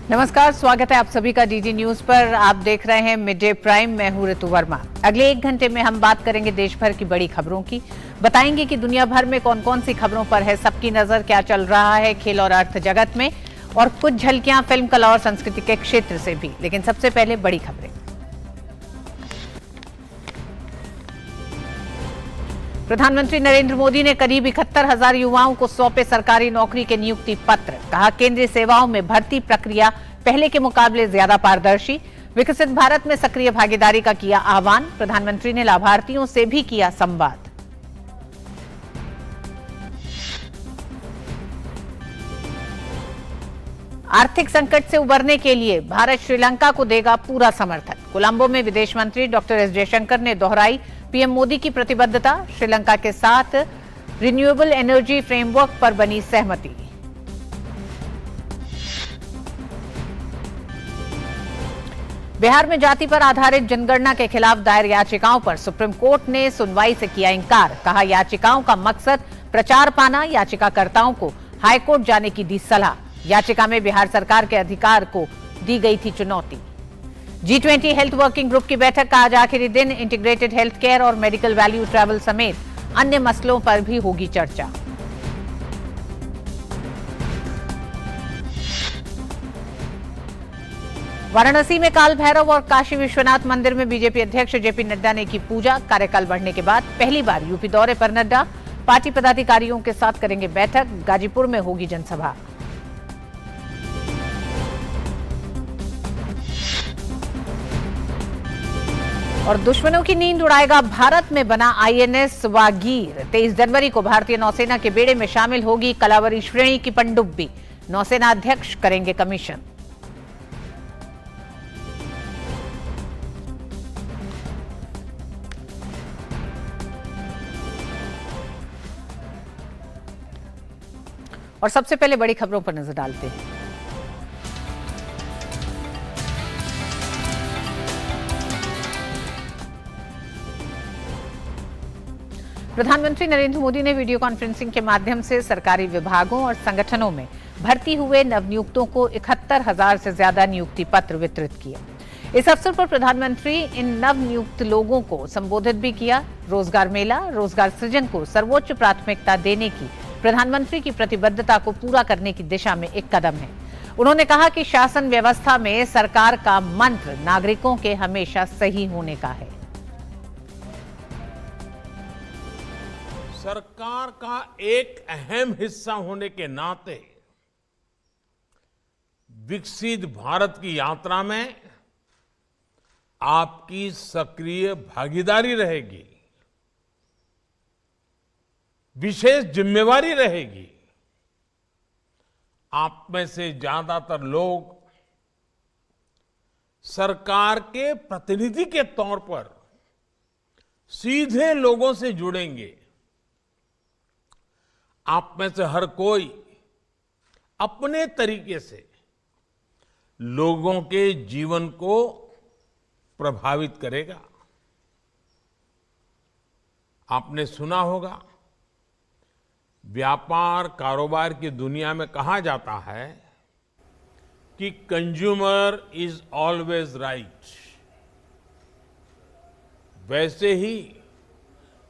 नमस्कार, स्वागत है आप सभी का डीडी न्यूज पर। आप देख रहे हैं मिड डे प्राइम। मैं हूं ऋतु वर्मा। अगले 1 घंटे में हम बात करेंगे देश भर की बड़ी खबरों की। बताएंगे कि दुनिया भर में कौन कौन सी खबरों पर है सबकी नजर, क्या चल रहा है खेल और अर्थ जगत में, और कुछ झलकियां फिल्म, कला और संस्कृति के क्षेत्र से भी। लेकिन सबसे पहले बड़ी खबरें। प्रधानमंत्री नरेंद्र मोदी ने करीब 71,000 युवाओं को सौंपे सरकारी नौकरी के नियुक्ति पत्र। कहा, केंद्रीय सेवाओं में भर्ती प्रक्रिया पहले के मुकाबले ज्यादा पारदर्शी। विकसित भारत में सक्रिय भागीदारी का किया आह्वान। प्रधानमंत्री ने लाभार्थियों से भी किया संवाद। आर्थिक संकट से उबरने के लिए भारत श्रीलंका को देगा पूरा समर्थन। कोलंबो में विदेश मंत्री डॉक्टर एस जयशंकर ने दोहराई पीएम मोदी की प्रतिबद्धता। श्रीलंका के साथ रिन्यूएबल एनर्जी फ्रेमवर्क पर बनी सहमति। बिहार में जाति पर आधारित जनगणना के खिलाफ दायर याचिकाओं पर सुप्रीम कोर्ट ने सुनवाई से किया इंकार। कहा, याचिकाओं का मकसद प्रचार पाना। याचिकाकर्ताओं को हाईकोर्ट जाने की दी सलाह। याचिका में बिहार सरकार के अधिकार को दी गई थी चुनौती। G20 हेल्थ वर्किंग ग्रुप की बैठक का आज आखिरी दिन। इंटीग्रेटेड हेल्थ केयर और मेडिकल वैल्यू ट्रैवल समेत अन्य मसलों पर भी होगी चर्चा। वाराणसी में काल भैरव और काशी विश्वनाथ मंदिर में बीजेपी अध्यक्ष जेपी नड्डा ने की पूजा। कार्यकाल बढ़ने के बाद पहली बार यूपी दौरे पर नड्डा। पार्टी पदाधिकारियों के साथ करेंगे बैठक। गाजीपुर में होगी जनसभा। और दुश्मनों की नींद उड़ाएगा भारत में बना आईएनएस वागीर। 23 जनवरी को भारतीय नौसेना के बेड़े में शामिल होगी कलावरी श्रेणी की पनडुब्बी। नौसेना अध्यक्ष करेंगे कमीशन। और सबसे पहले बड़ी खबरों पर नजर डालते हैं। प्रधानमंत्री नरेंद्र मोदी ने वीडियो कॉन्फ्रेंसिंग के माध्यम से सरकारी विभागों और संगठनों में भर्ती हुए नवनियुक्तों को 71,000 से ज्यादा नियुक्ति पत्र वितरित किए। इस अवसर पर प्रधानमंत्री इन नवनियुक्त लोगों को संबोधित भी किया। रोजगार मेला रोजगार सृजन को सर्वोच्च प्राथमिकता देने की प्रधानमंत्री की प्रतिबद्धता को पूरा करने की दिशा में एक कदम है। उन्होंने कहा कि शासन व्यवस्था में सरकार का मंत्र नागरिकों के हमेशा सही होने का है। सरकार का एक अहम हिस्सा होने के नाते विकसित भारत की यात्रा में आपकी सक्रिय भागीदारी रहेगी, विशेष जिम्मेवारी रहेगी। आप में से ज्यादातर लोग सरकार के प्रतिनिधि के तौर पर सीधे लोगों से जुड़ेंगे। आप में से हर कोई अपने तरीके से लोगों के जीवन को प्रभावित करेगा। आपने सुना होगा, व्यापार कारोबार की दुनिया में कहा जाता है कि कंज्यूमर इज ऑलवेज राइट। वैसे ही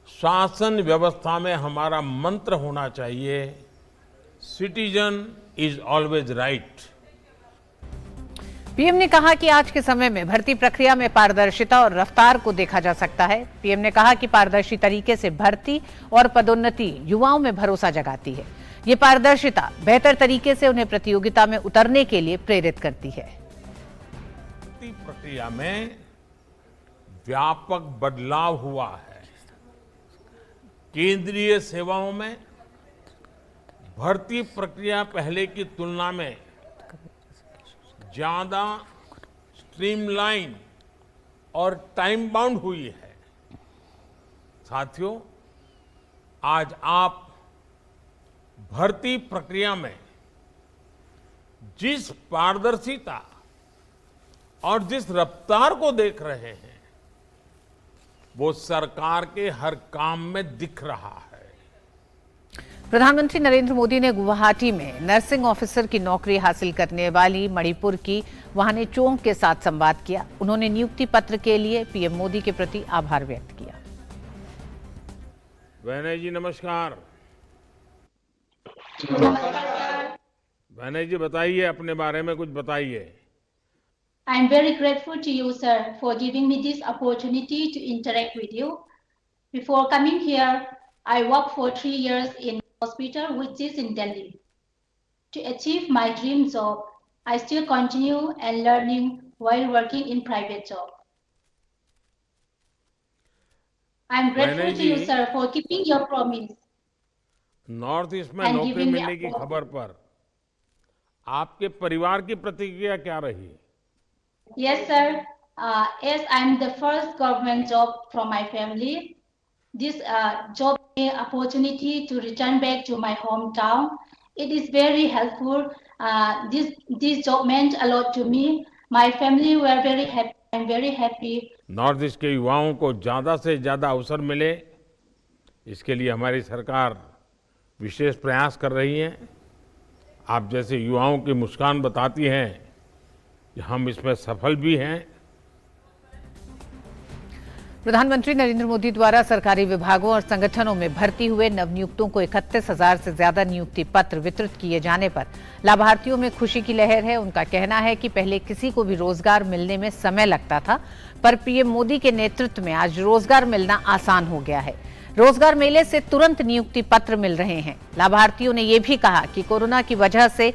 शासन व्यवस्था में हमारा मंत्र होना चाहिए, citizen is always right. PM ने कहा कि आज के समय में भर्ती प्रक्रिया में पारदर्शिता और रफ्तार को देखा जा सकता है। पीएम ने कहा कि पारदर्शी तरीके से भर्ती और पदोन्नति युवाओं में भरोसा जगाती है। ये पारदर्शिता बेहतर तरीके से उन्हें प्रतियोगिता में उतरने के लिए प्रेरित करती है। भर्ती प्रक्रिया में व्यापक बदलाव हुआ है। केंद्रीय सेवाओं में भर्ती प्रक्रिया पहले की तुलना में ज्यादा स्ट्रीमलाइन और टाइम बाउंड हुई है। साथियों, आज आप भर्ती प्रक्रिया में जिस पारदर्शिता और जिस रफ्तार को देख रहे हैं, वो सरकार के हर काम में दिख रहा है। प्रधानमंत्री नरेंद्र मोदी ने गुवाहाटी में नर्सिंग ऑफिसर की नौकरी हासिल करने वाली मणिपुर की वाहनेचोंग के साथ संवाद किया। उन्होंने नियुक्ति पत्र के लिए पीएम मोदी के प्रति आभार व्यक्त किया। वहने जी नमस्कार। वहने जी बताइए, अपने बारे में कुछ बताइए। I am very grateful to you, sir, for giving me this opportunity to interact with you. Before coming here, I worked for 3 years in hospital, which is in Delhi. To achieve my dream job, I still continue and learning while working in private job. I am grateful to you, sir, for keeping your promise. North east में नौकरी मिलने की खबर पर आपके परिवार की प्रतिक्रिया क्या रही? Yes, sir. As I am the first government job from my family, this job gave me opportunity to return back to my hometown. It is very helpful. This job meant a lot to me. My family were very happy. I am very happy. North east के युवाओं को ज्यादा से ज्यादा अवसर मिले, इसके लिए हमारी सरकार विशेष प्रयास कर रही है। आप जैसे युवाओं की मुस्कान बताती है कि हम इसमें सफल भी हैं। प्रधानमंत्री नरेंद्र मोदी द्वारा सरकारी विभागों और संगठनों में भर्ती हुए नवनियुक्तों को 31,000 से ज्यादा नियुक्ति पत्र वितरित किए जाने पर लाभार्थियों में खुशी की लहर है। उनका कहना है कि पहले किसी को भी रोजगार मिलने में समय लगता था, पर पीएम मोदी के नेतृत्व में आज रोजगार मिलना आसान हो गया है। रोजगार मेले से तुरंत नियुक्ति पत्र मिल रहे हैं। लाभार्थियों ने यह भी कहा कि कोरोना की वजह से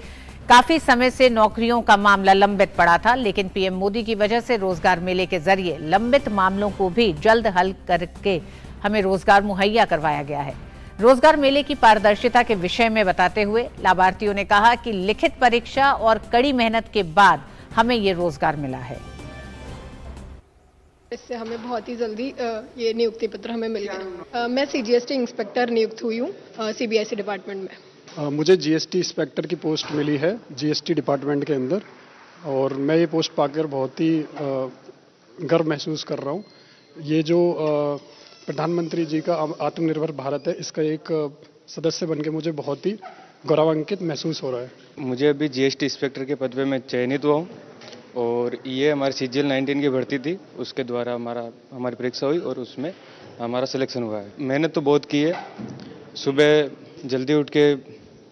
काफी समय से नौकरियों का मामला लंबित पड़ा था, लेकिन पीएम मोदी की वजह से रोजगार मेले के जरिए लंबित मामलों को भी जल्द हल करके हमें रोजगार मुहैया करवाया गया है। रोजगार मेले की पारदर्शिता के विषय में बताते हुए लाभार्थियों ने कहा कि लिखित परीक्षा और कड़ी मेहनत के बाद हमें ये रोजगार मिला है। इससे हमें बहुत ही जल्दी ये नियुक्ति पत्र हमें मिल गया। मैं सीजीएसटी इंस्पेक्टर नियुक्त हुई हूँ सीबीआईसी डिपार्टमेंट में। मुझे जीएसटी इंस्पेक्टर की पोस्ट मिली है जीएसटी डिपार्टमेंट के अंदर, और मैं ये पोस्ट पाकर बहुत ही गर्व महसूस कर रहा हूँ। ये जो प्रधानमंत्री जी का आत्मनिर्भर भारत है, इसका एक सदस्य बनके मुझे बहुत ही गौरवान्वित महसूस हो रहा है। मुझे अभी जीएसटी इंस्पेक्टर के पद पे मैं चयनित हुआ हूँ, और ये हमारी सीजीएल 19 की भर्ती थी, उसके द्वारा हमारी परीक्षा हुई और उसमें हमारा सिलेक्शन हुआ है। मेहनत तो बहुत की है। सुबह जल्दी उठ के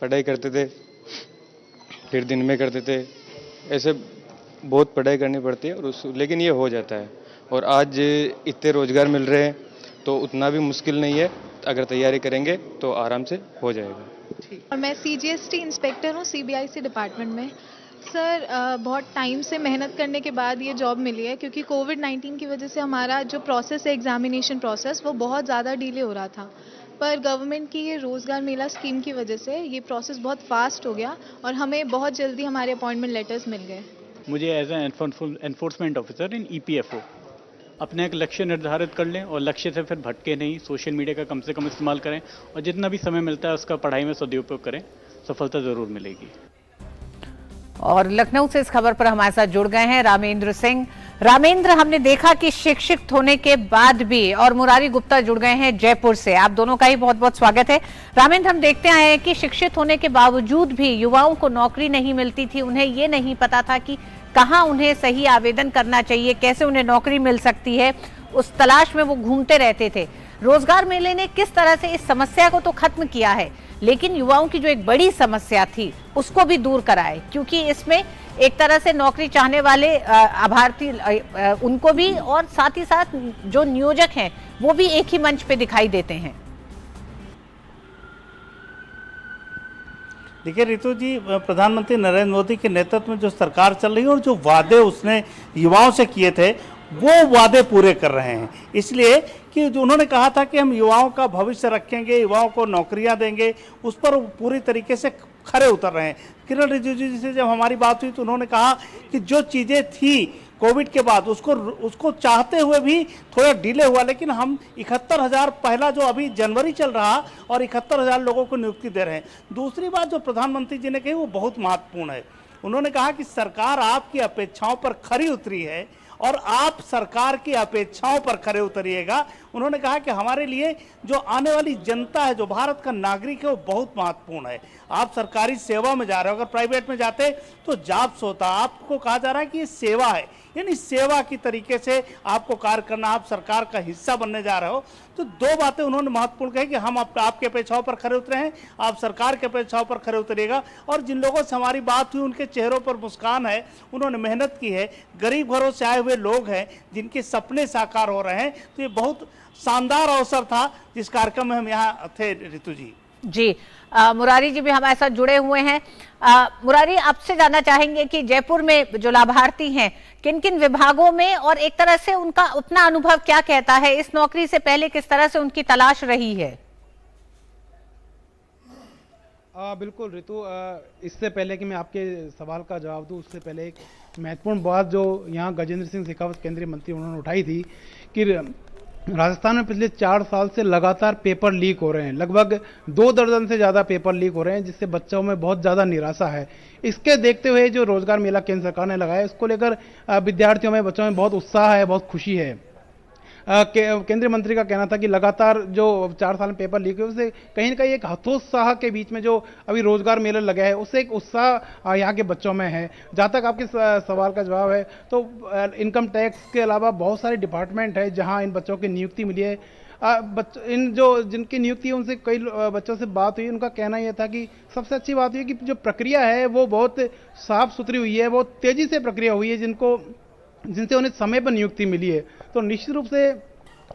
पढ़ाई करते थे, फिर दिन में करते थे, ऐसे बहुत पढ़ाई करनी पड़ती है और लेकिन ये हो जाता है। और आज इतने रोजगार मिल रहे हैं तो उतना भी मुश्किल नहीं है, अगर तैयारी करेंगे तो आराम से हो जाएगा। और मैं सीजीएसटी इंस्पेक्टर हूँ सीबीआईसी डिपार्टमेंट में। सर बहुत टाइम से मेहनत करने के बाद ये जॉब मिली है, क्योंकि कोविड-19 की वजह से हमारा जो प्रोसेस है एग्जामिनेशन प्रोसेस वो बहुत ज़्यादा डिले हो रहा था, पर गवर्नमेंट की ये रोज़गार मेला स्कीम की वजह से ये प्रोसेस बहुत फास्ट हो गया और हमें बहुत जल्दी हमारे अपॉइंटमेंट लेटर्स मिल गए। मुझे as a enforcement officer in EPFO अपने एक लक्ष्य निर्धारित कर लें और लक्ष्य से फिर भटके नहीं, सोशल मीडिया का कम से कम इस्तेमाल करें और जितना भी समय मिलता है उसका पढ़ाई में सदुपयोग करें, सफलता ज़रूर मिलेगी। और लखनऊ से इस खबर पर हमारे साथ जुड़ गए हैं रामेंद्र सिंह। रामेंद्र, हमने देखा कि शिक्षित होने के बाद भी, और मुरारी गुप्ता जुड़ गए हैं जयपुर से, आप दोनों का ही बहुत बहुत स्वागत है। रामेंद्र, हम देखते आए हैं कि शिक्षित होने के बावजूद भी युवाओं को नौकरी नहीं मिलती थी, उन्हें ये नहीं पता था कि कहाँ उन्हें सही आवेदन करना चाहिए, कैसे उन्हें नौकरी मिल सकती है, उस तलाश में वो घूमते रहते थे। रोजगार मेले ने किस तरह से इस समस्या को तो खत्म किया है, लेकिन युवाओं की जो एक बड़ी समस्या थी उसको भी दूर कराए, क्योंकि इसमें एक तरह से नौकरी चाहने वाले अभ्यर्थी उनको भी और साथ ही साथ जो नियोजक हैं वो भी एक ही मंच पे दिखाई देते हैं। देखिए रितु जी, प्रधानमंत्री नरेंद्र मोदी के नेतृत्व में जो सरकार चल रही है और जो वादे उसने युवाओं से किए थे वो वादे पूरे कर रहे हैं। इसलिए कि जो उन्होंने कहा था कि हम युवाओं का भविष्य रखेंगे, युवाओं को नौकरियां देंगे, उस पर पूरी तरीके से खरे उतर रहे हैं। किरण रिजिजू जी से जब हमारी बात हुई तो उन्होंने कहा कि जो चीज़ें थी कोविड के बाद उसको चाहते हुए भी थोड़ा डिले हुआ, लेकिन हम 71,000 पहला जो अभी जनवरी चल रहा और 71,000 लोगों को नियुक्ति दे रहे हैं। दूसरी बात जो प्रधानमंत्री जी ने कही वो बहुत महत्वपूर्ण है। उन्होंने कहा कि सरकार आपकी अपेक्षाओं पर खरी उतरी है और आप सरकार की अपेक्षाओं पर खरे उतरिएगा। उन्होंने कहा कि हमारे लिए जो आने वाली जनता है, जो भारत का नागरिक है, वो बहुत महत्वपूर्ण है। आप सरकारी सेवा में जा रहे हो, अगर प्राइवेट में जाते तो जॉब्स होता, आपको कहा जा रहा है कि ये सेवा है, यानी सेवा की तरीके से आपको कार्य करना, आप सरकार का हिस्सा बनने जा रहे हो। तो दो बातें उन्होंने महत्वपूर्ण कही कि हम आपके अपेक्षाओं पर खरे उतरे हैं, आप सरकार के अपेक्षाओं पर खरे उतरिएगा। और जिन लोगों से हमारी बात हुई उनके चेहरों पर मुस्कान है, उन्होंने मेहनत की है, गरीब घरों से आए हुए लोग हैं जिनके सपने साकार हो रहे हैं। तो ये बहुत शानदार अवसर था जिस कार्यक्रम में हम यहाँ थे। ऋतु जी मुरारी जी भी हमारे साथ जुड़े हुए हैं। मुरारी, आपसे जानना चाहेंगे कि जयपुर में जो लाभार्थी हैं किन किन विभागों में, और एक तरह से उनका अपना अनुभव क्या कहता है, इस नौकरी से पहले किस तरह से उनकी तलाश रही है? बिल्कुल ऋतु, इससे पहले कि मैं आपके सवाल का जवाब दूं, उससे पहले एक महत्वपूर्ण बात जो यहाँ गजेंद्र सिंह शेखावत केंद्रीय मंत्री उन्होंने उठाई थी कि राजस्थान में पिछले 4 साल से लगातार पेपर लीक हो रहे हैं। लगभग 2 दर्जन से ज़्यादा पेपर लीक हो रहे हैं, जिससे बच्चों में बहुत ज़्यादा निराशा है। इसके देखते हुए जो रोजगार मेला केंद्र सरकार ने लगाया, इसको लेकर विद्यार्थियों में, बच्चों में बहुत उत्साह है, बहुत खुशी है। केंद्रीय मंत्री का कहना था कि लगातार जो 4 साल में पेपर लीक हुए, उससे कहीं ना कहीं एक हतोत्साह के बीच में जो अभी रोजगार मेला लगा है, उससे एक उत्साह यहाँ के बच्चों में है। जहाँ तक आपके सवाल का जवाब है, तो इनकम टैक्स के अलावा बहुत सारे डिपार्टमेंट है जहाँ इन बच्चों की नियुक्ति मिली है। इन जो जिनकी नियुक्ति है, उनसे कई बच्चों से बात हुई, उनका कहना यह था कि सबसे अच्छी बात हुई कि जो प्रक्रिया है वो बहुत साफ सुथरी हुई है, बहुत तेजी से प्रक्रिया हुई है, जिनसे उन्हें समय पर नियुक्ति मिली है। तो निश्चित रूप से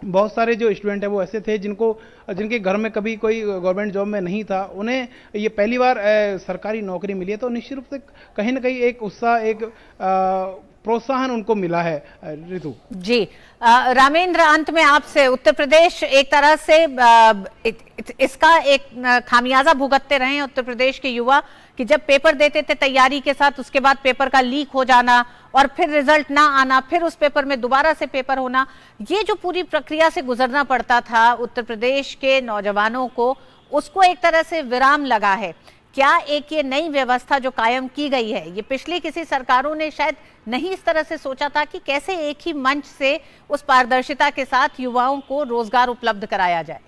बहुत सारे जो स्टूडेंट हैं वो ऐसे थे जिनके घर में कभी कोई गवर्नमेंट जॉब में नहीं था, उन्हें ये पहली बार सरकारी नौकरी मिली है। तो निश्चित रूप से कहीं ना कहीं एक उत्साह, एक प्रोत्साहन उनको मिला है। ऋतु जी, रामेंद्र, अंत में आपसे, उत्तर प्रदेश एक तरह से इसका एक खामियाजा भुगतते रहे हैं उत्तर प्रदेश के युवा कि जब पेपर देते थे तैयारी के साथ, उसके बाद पेपर का लीक हो जाना और फिर रिजल्ट ना आना, फिर उस पेपर में दोबारा से पेपर होना, ये जो पूरी प्रक्रिया से गुजरना पड़ता था उत्तर प्रदेश के नौजवानों को, उसको एक तरह से विराम लगा है। क्या एक ये नई व्यवस्था जो कायम की गई है, ये पिछली किसी सरकारों ने शायद नहीं इस तरह से सोचा था कि कैसे एक ही मंच से उस पारदर्शिता के साथ युवाओं को रोजगार उपलब्ध कराया जाए?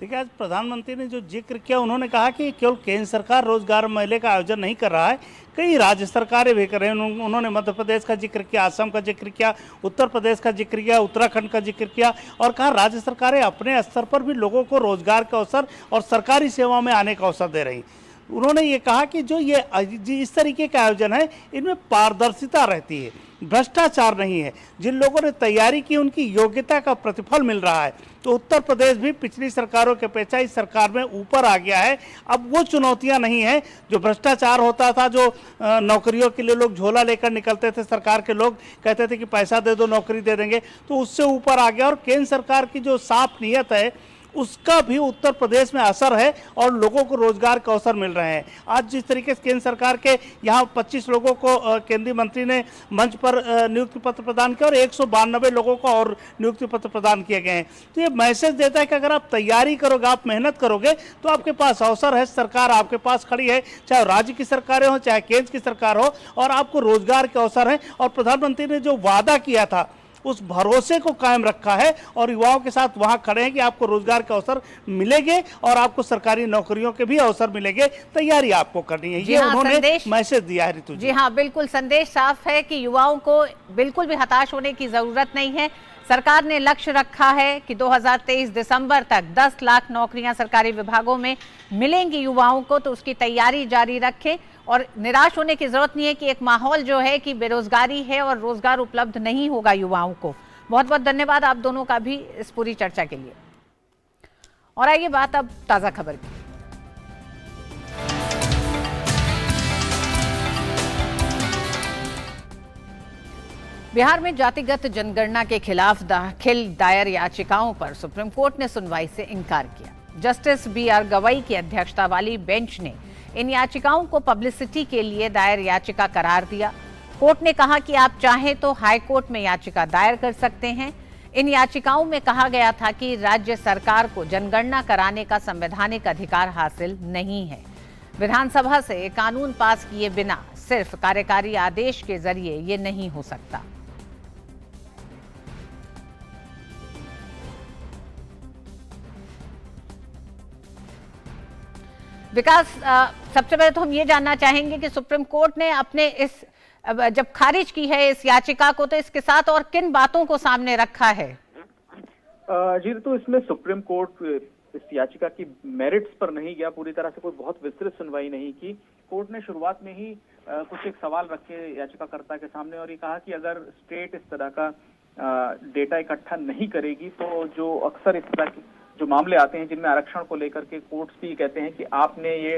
देखिए, आज प्रधानमंत्री ने जो जिक्र किया, उन्होंने कहा कि केवल केंद्र सरकार रोजगार मेले का आयोजन नहीं कर रहा है, कई राज्य सरकारें भी कर रहे हैं। उन्होंने मध्य प्रदेश का जिक्र किया, असम का जिक्र किया, उत्तर प्रदेश का जिक्र किया, उत्तराखंड का जिक्र किया, और कहा राज्य सरकारें अपने स्तर पर भी लोगों को रोजगार का अवसर और सरकारी सेवा में आने का अवसर दे रही। उन्होंने ये कहा कि जो ये इस तरीके का आयोजन है, इनमें पारदर्शिता रहती है, भ्रष्टाचार नहीं है। जिन लोगों ने तैयारी की, उनकी योग्यता का प्रतिफल मिल रहा है। तो उत्तर प्रदेश भी पिछली सरकारों के अपेक्षा इस सरकार में ऊपर आ गया है। अब वो चुनौतियां नहीं है जो भ्रष्टाचार होता था, जो नौकरियों के लिए लोग झोला लेकर निकलते थे, सरकार के लोग कहते थे कि पैसा दे दो नौकरी दे देंगे, तो उससे ऊपर आ गया। और केंद्र सरकार की जो साफ नीयत है, उसका भी उत्तर प्रदेश में असर है और लोगों को रोजगार के अवसर मिल रहे हैं। आज जिस तरीके से केंद्र सरकार के यहाँ 25 लोगों को केंद्रीय मंत्री ने मंच पर नियुक्ति पत्र प्रदान किया और 192 लोगों को और नियुक्ति पत्र प्रदान किए गए हैं। तो ये मैसेज देता है कि अगर आप तैयारी करोगे, आप मेहनत करोगे, तो आपके पास अवसर है, सरकार आपके पास खड़ी है, चाहे राज्य की सरकारें हो, चाहे केंद्र की सरकार हो, और आपको रोजगार के अवसर हैं। और प्रधानमंत्री ने जो वादा किया था, उस भरोसे को कायम रखा है और युवाओं के साथ वहां खड़े हैं कि आपको रोजगार के अवसर मिलेंगे और आपको सरकारी नौकरियों के भी अवसर मिलेंगे। तैयारी आपको करनी है, ये उन्होंने मैसेज दिया है। ऋतु जी हाँ, बिल्कुल, संदेश साफ है कि युवाओं को बिल्कुल भी हताश होने की जरूरत नहीं है। सरकार ने लक्ष्य रखा है कि 2023 दिसंबर तक 10 लाख नौकरियां सरकारी विभागों में मिलेंगी युवाओं को, तो उसकी तैयारी जारी रखें और निराश होने की जरूरत नहीं है कि एक माहौल जो है कि बेरोजगारी है और रोजगार उपलब्ध नहीं होगा युवाओं को। बहुत बहुत धन्यवाद आप दोनों का भी इस पूरी चर्चा के लिए। और आइए बात अब ताजा खबर की। बिहार में जातिगत जनगणना के खिलाफ दाखिल दायर याचिकाओं पर सुप्रीम कोर्ट ने सुनवाई से इनकार किया। जस्टिस BR गवई की अध्यक्षता वाली बेंच ने इन याचिकाओं को पब्लिसिटी के लिए दायर याचिका करार दिया। कोर्ट ने कहा कि आप चाहें तो हाई कोर्ट में याचिका दायर कर सकते हैं। इन याचिकाओं में कहा गया था कि राज्य सरकार को जनगणना कराने का संवैधानिक अधिकार हासिल नहीं है। विधानसभा से कानून पास किए बिना सिर्फ कार्यकारी आदेश के जरिए ये नहीं हो सकता। विकास, सबसे पहले तो हम ये जानना चाहेंगे कि सुप्रीम कोर्ट ने अपने जब खारिज की है इस याचिका को, तो इसके साथ और किन बातों को सामने रखा है? जी, तो इसमें सुप्रीम कोर्ट इस याचिका की मेरिट्स पर नहीं गया, पूरी तरह से कोई बहुत विस्तृत सुनवाई नहीं की। कोर्ट ने शुरुआत में ही कुछ एक सवाल रखे याचिकाकर्ता के सामने और ये कहा कि अगर स्टेट इस तरह का डेटा इकट्ठा नहीं करेगी तो जो अक्सर इस तरह के जो मामले आते हैं जिनमें आरक्षण को लेकर के कोर्ट्स भी कहते हैं कि आपने ये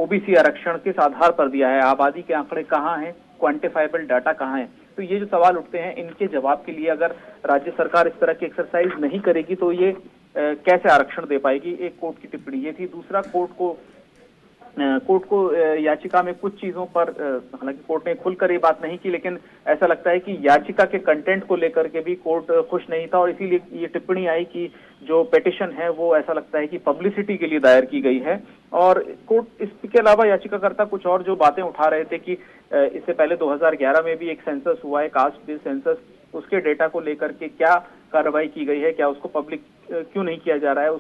ओबीसी आरक्षण किस आधार पर दिया है, आबादी के आंकड़े कहाँ हैं, क्वांटिफाइबल डाटा कहाँ है। तो ये जो सवाल उठते हैं इनके जवाब के लिए अगर राज्य सरकार इस तरह की एक्सरसाइज नहीं करेगी तो ये कैसे आरक्षण दे पाएगी, एक कोर्ट की टिप्पणी ये थी। दूसरा, कोर्ट को याचिका में कुछ चीजों पर, हालांकि कोर्ट ने खुलकर ये बात नहीं की, लेकिन ऐसा लगता है कि याचिका के कंटेंट को लेकर के भी कोर्ट खुश नहीं था और इसीलिए ये टिप्पणी आई कि जो पिटीशन है वो ऐसा लगता है कि पब्लिसिटी के लिए दायर की गई है। और कोर्ट इसके अलावा याचिकाकर्ता कुछ और जो बातें उठा रहे थे कि इससे पहले 2011 में भी एक सेंसस हुआ है, कास्ट बेस्ड सेंसस, उसके डेटा को लेकर के क्या कार्रवाई की गई है, क्या उसको पब्लिक क्यों नहीं किया जा रहा है,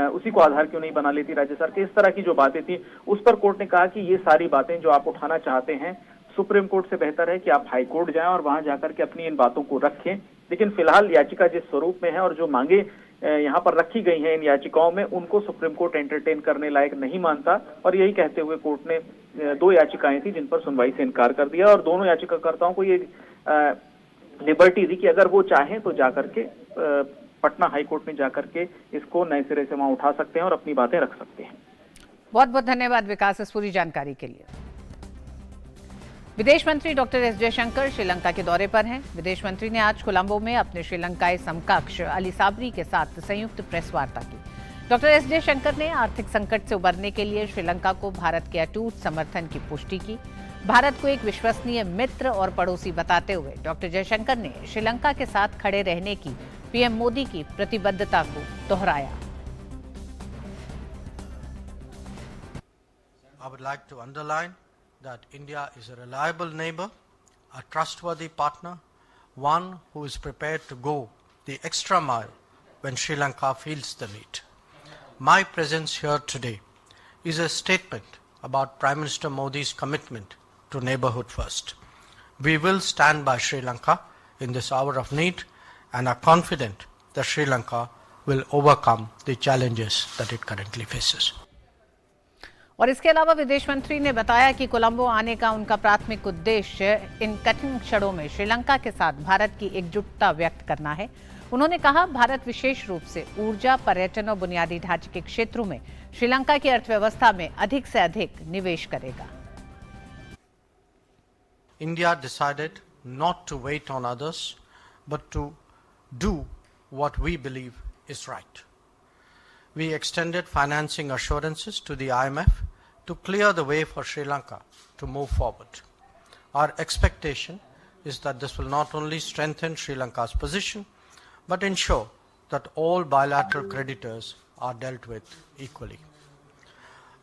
उसी को आधार क्यों नहीं बना लेती राज्य सरकार, इस तरह की जो बातें थी उस पर कोर्ट ने कहा कि ये सारी बातें जो आप उठाना चाहते हैं सुप्रीम कोर्ट से बेहतर है कि आप हाई कोर्ट जाएं और वहां जाकर के अपनी इन बातों को रखें। लेकिन फिलहाल याचिका जिस स्वरूप में है और जो मांगे यहाँ पर रखी गई हैं इन याचिकाओं में, उनको सुप्रीम कोर्ट एंटरटेन करने लायक नहीं मानता और यही कहते हुए कोर्ट ने 2 याचिकाएं थी जिन पर सुनवाई से इनकार कर दिया और दोनों याचिकाकर्ताओं को ये लिबर्टी दी कि अगर वो चाहें तो जाकर के पटना हाई कोर्ट में जाकर के इसको नए सिरे से वहां उठा सकते हैं और अपनी बातें रख सकते हैं। बहुत बहुत धन्यवाद विकास इस पूरी जानकारी के लिए। विदेश मंत्री डॉक्टर एस जयशंकर श्रीलंका के दौरे पर हैं। विदेश मंत्री ने आज कोलंबो में अपने श्रीलंकाई समकक्ष अली साबरी के साथ संयुक्त प्रेस वार्ता की। डॉक्टर एस जयशंकर ने आर्थिक संकट से उबरने के लिए श्रीलंका को भारत के अटूट समर्थन की पुष्टि की। भारत को एक विश्वसनीय मित्र और पड़ोसी बताते हुए डॉक्टर जयशंकर ने श्रीलंका के साथ खड़े रहने की पीएम मोदी की प्रतिबद्धता को दोहराया। I would like to underline that India is a reliable neighbor, a trustworthy partner, one who is prepared to go the extra mile when Sri Lanka feels the need. My presence here today is a statement about Prime Minister Modi's commitment to neighborhood first. We will stand by Sri Lanka in this hour of need and are confident that Sri Lanka will overcome the challenges that it currently faces. और इसके अलावा विदेश मंत्री ने बताया कि कोलंबो आने का उनका प्राथमिक उद्देश्य इन कठिन क्षणों में श्रीलंका के साथ भारत की एकजुटता व्यक्त करना है। उन्होंने कहा, भारत विशेष रूप से ऊर्जा, पर्यटन और बुनियादी ढांचे के क्षेत्रों में श्रीलंका की अर्थव्यवस्था में अधिक से अधिक निवेश करेगा। India decided not to wait on others, but to do what we believe is right. We extended financing assurances to the IMF to clear the way for Sri Lanka to move forward. Our expectation is that this will not only strengthen Sri Lanka's position, but ensure that all bilateral creditors are dealt with equally.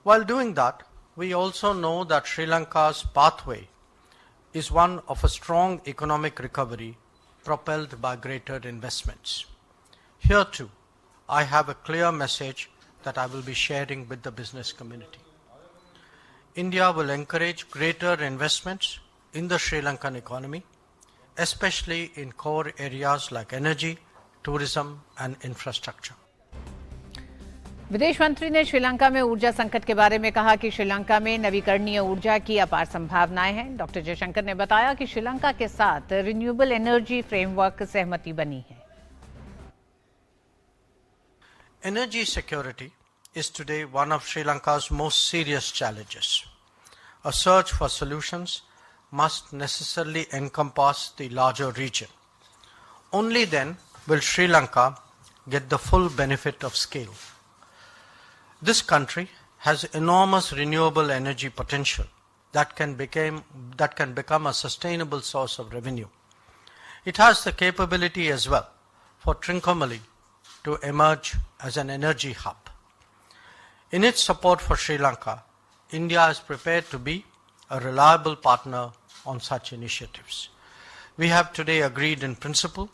While doing that, we also know that Sri Lanka's pathway is one of a strong economic recovery propelled by greater investments. Here too, I have a clear message that I will be sharing with the business community. India will encourage greater investments in the Sri Lankan economy, especially in core areas like energy, tourism and infrastructure. विदेश मंत्री ने श्रीलंका में ऊर्जा संकट के बारे में कहा कि श्रीलंका में नवीकरणीय ऊर्जा की अपार संभावनाएं हैं। डॉक्टर जयशंकर ने बताया कि श्रीलंका के साथ रिन्यूएबल एनर्जी फ्रेमवर्क सहमति बनी है। Energy security is today one of Sri Lanka's most serious challenges. A search for solutions must necessarily encompass the larger region. Only then will Sri Lanka get the full benefit of scale. This country has enormous renewable energy potential that can become a sustainable source of revenue. It has the capability as well for Trincomalee to emerge as an energy hub. In its support for Sri Lanka, India is prepared to be a reliable partner on such initiatives. We have today agreed in principle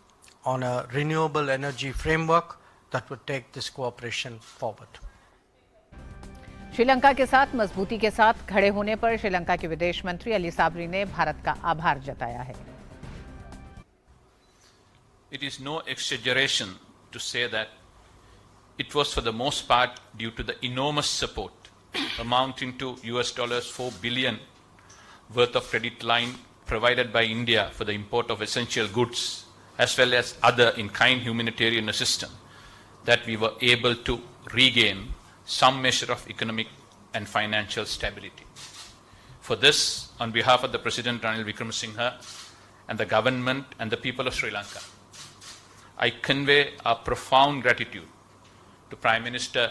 on a renewable energy framework that would take this cooperation forward. Sri Lanka के साथ मजबूती के साथ खड़े होने पर श्रीलंका के विदेश मंत्री अली साबरी ने भारत का आभार जताया है। It is no exaggeration to say that it was for the most part due to the enormous support amounting to $4 billion worth of credit line provided by India for the import of essential goods as well as other in-kind humanitarian assistance that we were able to regain some measure of economic and financial stability. For this, on behalf of the President Ranil Wickremesinghe and the government and the people of Sri Lanka, I convey our profound gratitude to Prime Minister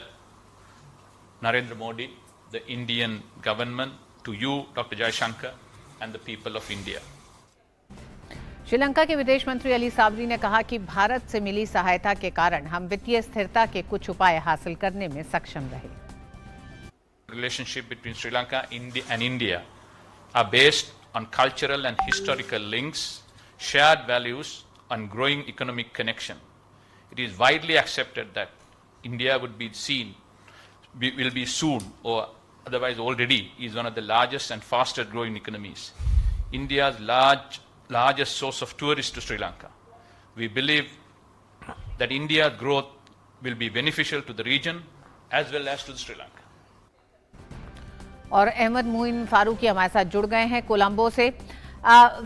Narendra Modi, the Indian government, to you, Dr. Jaishankar, and the people of India. Sri Lanka के विदेश मंत्री अली साबरी ने कहा कि भारत से मिली सहायता के कारण हम वित्तीय स्थिरता के कुछ उपाय हासिल करने में सक्षम रहे। Relationship between Sri Lanka and India are based on cultural and historical links, shared values, and growing economic connection. It is widely accepted that India will be soon, or otherwise already, is one of the largest and fastest growing economies. India's largest source of tourists to Sri Lanka. We believe that India's growth will be beneficial to the region as well as to Sri Lanka. और अहमद मोइन फारूकी हमारे साथ जुड़ गए हैं कोलंबो से।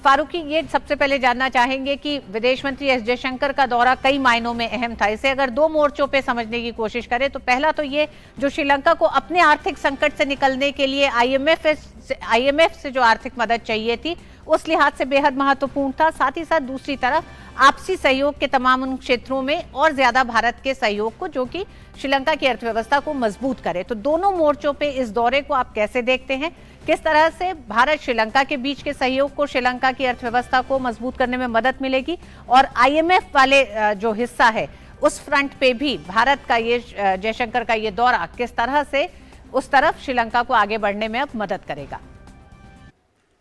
फारूकी, ये सबसे पहले जानना चाहेंगे कि विदेश मंत्री एस जयशंकर का दौरा कई मायनों में अहम था। इसे अगर दो मोर्चों पे समझने की कोशिश करें तो पहला तो ये जो श्रीलंका को अपने आर्थिक संकट से निकलने के लिए आईएमएफ से जो आर्थिक मदद चाहिए थी उस लिहाज से बेहद महत्वपूर्ण था। साथ ही साथ दूसरी तरफ आपसी सहयोग के तमाम उन क्षेत्रों में और ज्यादा भारत के सहयोग को जो कि श्रीलंका की अर्थव्यवस्था को मजबूत करे। तो दोनों मोर्चों पे इस दौरे को आप कैसे देखते हैं? किस तरह से भारत श्रीलंका के बीच के सहयोग को श्रीलंका की अर्थव्यवस्था को मजबूत करने में मदद मिलेगी और आईएमएफ वाले जो हिस्सा है उस फ्रंट पे भी भारत का ये जयशंकर का ये दौरा किस तरह से उस तरफ श्रीलंका को आगे बढ़ने में अब मदद करेगा?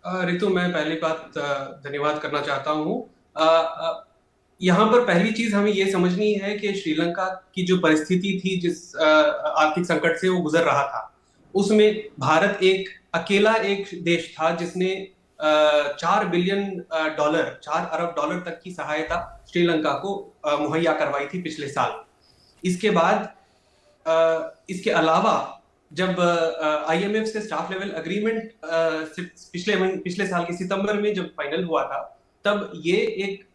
रितु, मैं पहली बात धन्यवाद करना चाहता हूँ। यहाँ पर पहली चीज हमें ये समझनी है कि श्रीलंका की जो परिस्थिति थी, जिस आर्थिक संकट से वो गुजर रहा था, उसमें भारत अकेला एक देश था जिसने $4 अरब डॉलर तक की सहायता श्रीलंका को मुहैया करवाई थी पिछले साल। इसके बाद इसके अलावा जब आईएमएफ से स्टाफ लेवल एग्रीमेंट पिछले साल के सितंबर में जब फाइनल हुआ था, तब ये एक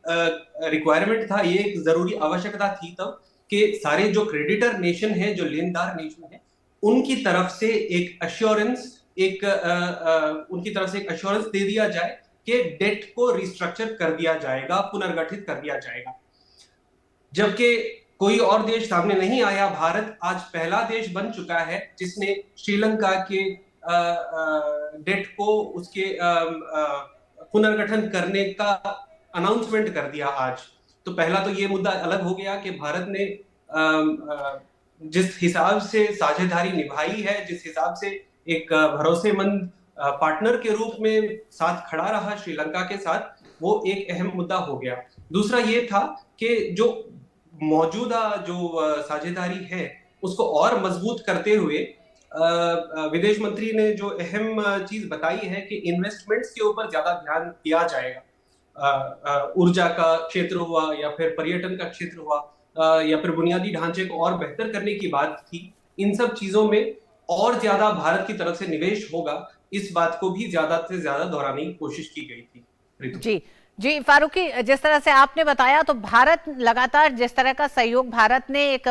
रिक्वायरमेंट था, ये एक जरूरी आवश्यकता थी तब कि सारे जो क्रेडिटर नेशन है, जो लेनदार नेशन है, उनकी तरफ से एक अश्योरेंस दे दिया जाए कि डेट को रिस्ट्रक्चर कर दिया जाएगा, पुनर्गठित कर दिया जाएगा। जबकि कोई और देश सामने नहीं आया। भारत आज पहला देश बन चुका है जिसने श्रीलंका के डेट को उसके पुनर्गठन करने का अनाउंसमेंट कर दिया आज। तो पहला तो ये मुद्दा अलग हो गया कि भारत ने जिस हिसाब से साझेदारी निभाई है, जिस हिसाब से एक भरोसेमंद पार्टनर के रूप में साथ खड़ा रहा श्रीलंका के साथ, वो एक अहम मुद्दा हो गया। दूसरा ये था कि जो मौजूदा जो साझेदारी है उसको और मजबूत करते हुए विदेश मंत्री ने जो अहम चीज बताई है कि इन्वेस्टमेंट्स के ऊपर ज्यादा ध्यान दिया जाएगा। ऊर्जा का क्षेत्र हुआ या फिर पर्यटन का क्षेत्र हुआ या फिर बुनियादी ढांचे को और बेहतर करने की बात थी। इन सब चीजों में और ज्यादा भारत की तरफ से निवेश होगा, इस बात को भी ज्यादा से ज्यादा दोहराने की कोशिश की गई थी। जी फारूकी, जिस तरह से आपने बताया तो भारत लगातार जिस तरह का सहयोग भारत ने एक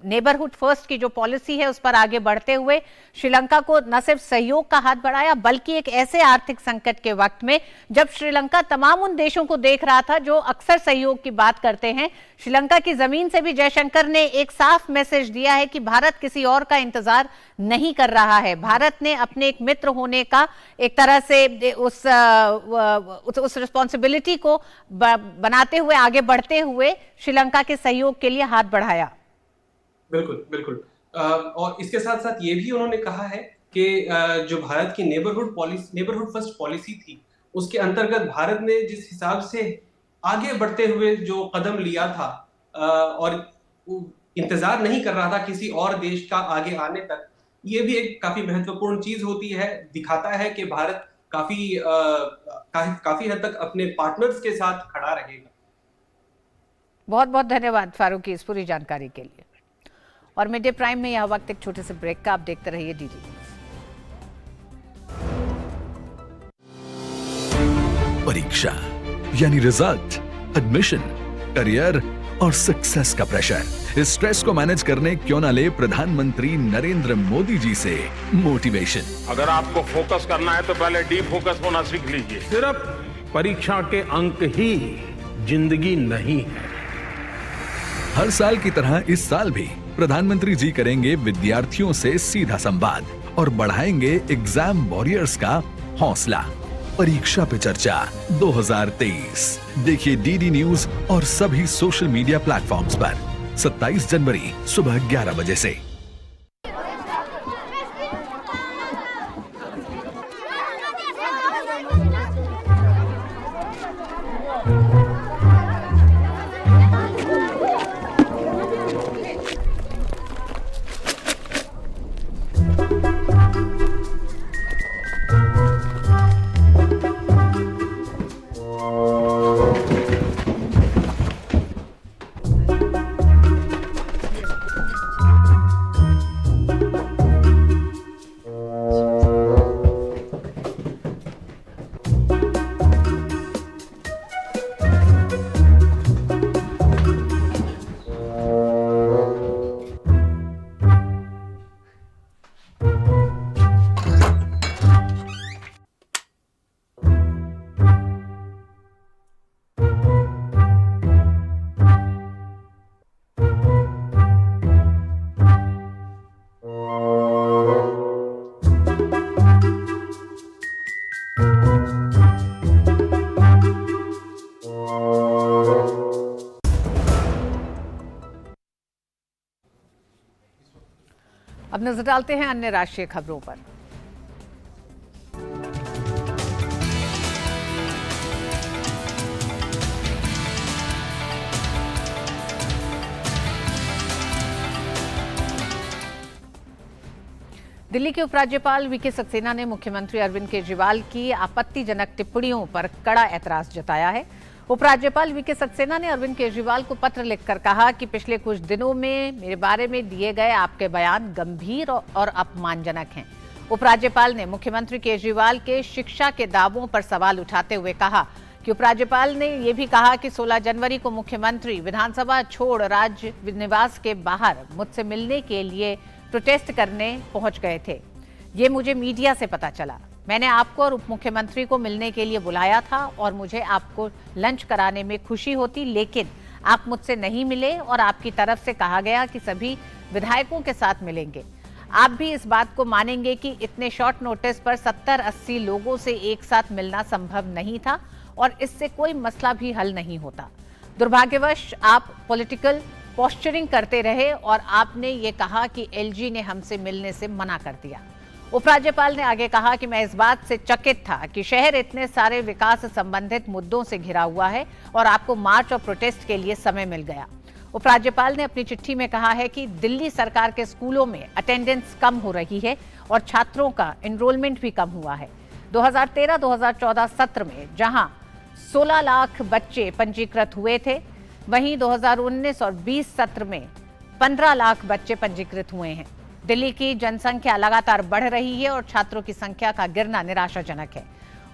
नेबरहुड फर्स्ट की जो पॉलिसी है उस पर आगे बढ़ते हुए श्रीलंका को न सिर्फ सहयोग का हाथ बढ़ाया बल्कि एक ऐसे आर्थिक संकट के वक्त में जब श्रीलंका तमाम उन देशों को देख रहा था जो अक्सर सहयोग की बात करते हैं, श्रीलंका की जमीन से भी जयशंकर ने एक साफ मैसेज दिया है कि भारत किसी और का इंतजार नहीं कर रहा है। भारत ने अपने एक मित्र होने का एक तरह से उस रिस्पॉन्सिबिलिटी को बनाते हुए आगे बढ़ते हुए श्रीलंका के सहयोग के लिए हाथ बढ़ाया। बिल्कुल। और इसके साथ साथ ये भी उन्होंने कहा है कि जो भारत की नेबरहुड फर्स्ट पॉलिसी थी, उसके अंतर्गत भारत ने जिस हिसाब से आगे बढ़ते हुए जो कदम लिया था और इंतजार नहीं कर रहा था किसी और देश का आगे आने तक, ये भी एक काफी महत्वपूर्ण चीज होती है। दिखाता है कि भारत काफी हद तक अपने पार्टनर्स के साथ खड़ा रहेगा। बहुत बहुत धन्यवाद फारूकी इस पूरी जानकारी के लिए। और मिड डे प्राइम में यह वक्त एक छोटे से ब्रेक का, आप देखते रहिए डीडी न्यूज। परीक्षा यानी रिजल्ट, एडमिशन, करियर और सक्सेस का प्रेशर, इस स्ट्रेस को मैनेज करने क्यों ना ले प्रधानमंत्री नरेंद्र मोदी जी से मोटिवेशन। अगर आपको फोकस करना है तो पहले डीप फोकस होना सीख लीजिए। सिर्फ परीक्षा के अंक ही जिंदगी नहीं है। हर साल की तरह इस साल भी प्रधानमंत्री जी करेंगे विद्यार्थियों से सीधा संवाद और बढ़ाएंगे एग्जाम वॉरियर्स का हौसला। परीक्षा पे चर्चा 2023 देखिए डीडी न्यूज और सभी सोशल मीडिया प्लेटफॉर्म्स पर 27 जनवरी सुबह 11 बजे से। अब नजर डालते हैं अन्य राष्ट्रीय खबरों पर। दिल्ली के उपराज्यपाल वीके सक्सेना ने मुख्यमंत्री अरविंद केजरीवाल की आपत्तिजनक टिप्पणियों पर कड़ा ऐतराज जताया है। उपराज्यपाल वीके सक्सेना ने अरविंद केजरीवाल को पत्र लिखकर कहा कि पिछले कुछ दिनों में मेरे बारे में दिए गए आपके बयान गंभीर और अपमानजनक हैं। उपराज्यपाल ने मुख्यमंत्री केजरीवाल के शिक्षा के दावों पर सवाल उठाते हुए कहा कि उपराज्यपाल ने यह भी कहा कि 16 जनवरी को मुख्यमंत्री विधानसभा छोड़ राज निवास के बाहर मुझसे मिलने के लिए प्रोटेस्ट करने पहुंच गए थे। ये मुझे मीडिया से पता चला। मैंने आपको और उप मुख्यमंत्री को मिलने के लिए बुलाया था और मुझे आपको लंच कराने में खुशी होती, लेकिन आप मुझसे नहीं मिले और आपकी तरफ से कहा गया कि सभी विधायकों के साथ मिलेंगे। आप भी इस बात को मानेंगे कि इतने शॉर्ट नोटिस पर 70-80 लोगों से एक साथ मिलना संभव नहीं था और इससे कोई मसला भी हल नहीं होता। दुर्भाग्यवश आप पॉलिटिकल पोस्चरिंग करते रहे और आपने ये कहा कि एलजी ने हमसे मिलने से मना कर दिया। उपराज्यपाल ने आगे कहा कि मैं इस बात से चकित था कि शहर इतने सारे विकास संबंधित मुद्दों से घिरा हुआ है और आपको मार्च और प्रोटेस्ट के लिए समय मिल गया। उपराज्यपाल ने अपनी चिट्ठी में कहा है कि दिल्ली सरकार के स्कूलों में अटेंडेंस कम हो रही है और छात्रों का एनरोलमेंट भी कम हुआ है। 2013-2014 सत्र में जहां 16 लाख बच्चे पंजीकृत हुए थे, वहीं 2019 और 20 सत्र में 15 लाख बच्चे पंजीकृत हुए हैं। दिल्ली की जनसंख्या लगातार बढ़ रही है और छात्रों की संख्या का गिरना निराशाजनक है।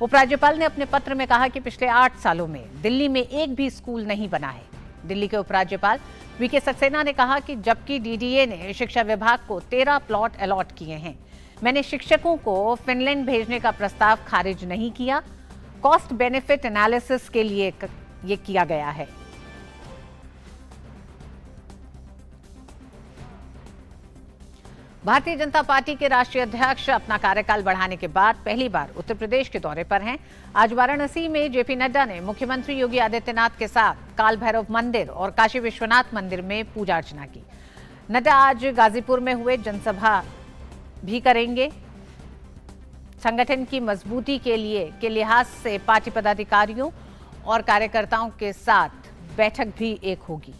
उपराज्यपाल ने अपने पत्र में कहा कि पिछले 8 सालों में दिल्ली में एक भी स्कूल नहीं बना है। दिल्ली के उपराज्यपाल वीके सक्सेना ने कहा कि जबकि डीडीए ने शिक्षा विभाग को 13 प्लॉट अलॉट किए हैं, मैंने शिक्षकों को फिनलैंड भेजने का प्रस्ताव खारिज नहीं किया। कॉस्ट बेनिफिट एनालिसिस के लिए ये किया गया है। भारतीय जनता पार्टी के राष्ट्रीय अध्यक्ष अपना कार्यकाल बढ़ाने के बाद पहली बार उत्तर प्रदेश के दौरे पर हैं। आज वाराणसी में जेपी नड्डा ने मुख्यमंत्री योगी आदित्यनाथ के साथ काल भैरव मंदिर और काशी विश्वनाथ मंदिर में पूजा अर्चना की। नड्डा आज गाजीपुर में हुए जनसभा भी करेंगे। संगठन की मजबूती के लिहाज से पार्टी पदाधिकारियों और कार्यकर्ताओं के साथ बैठक भी एक होगी।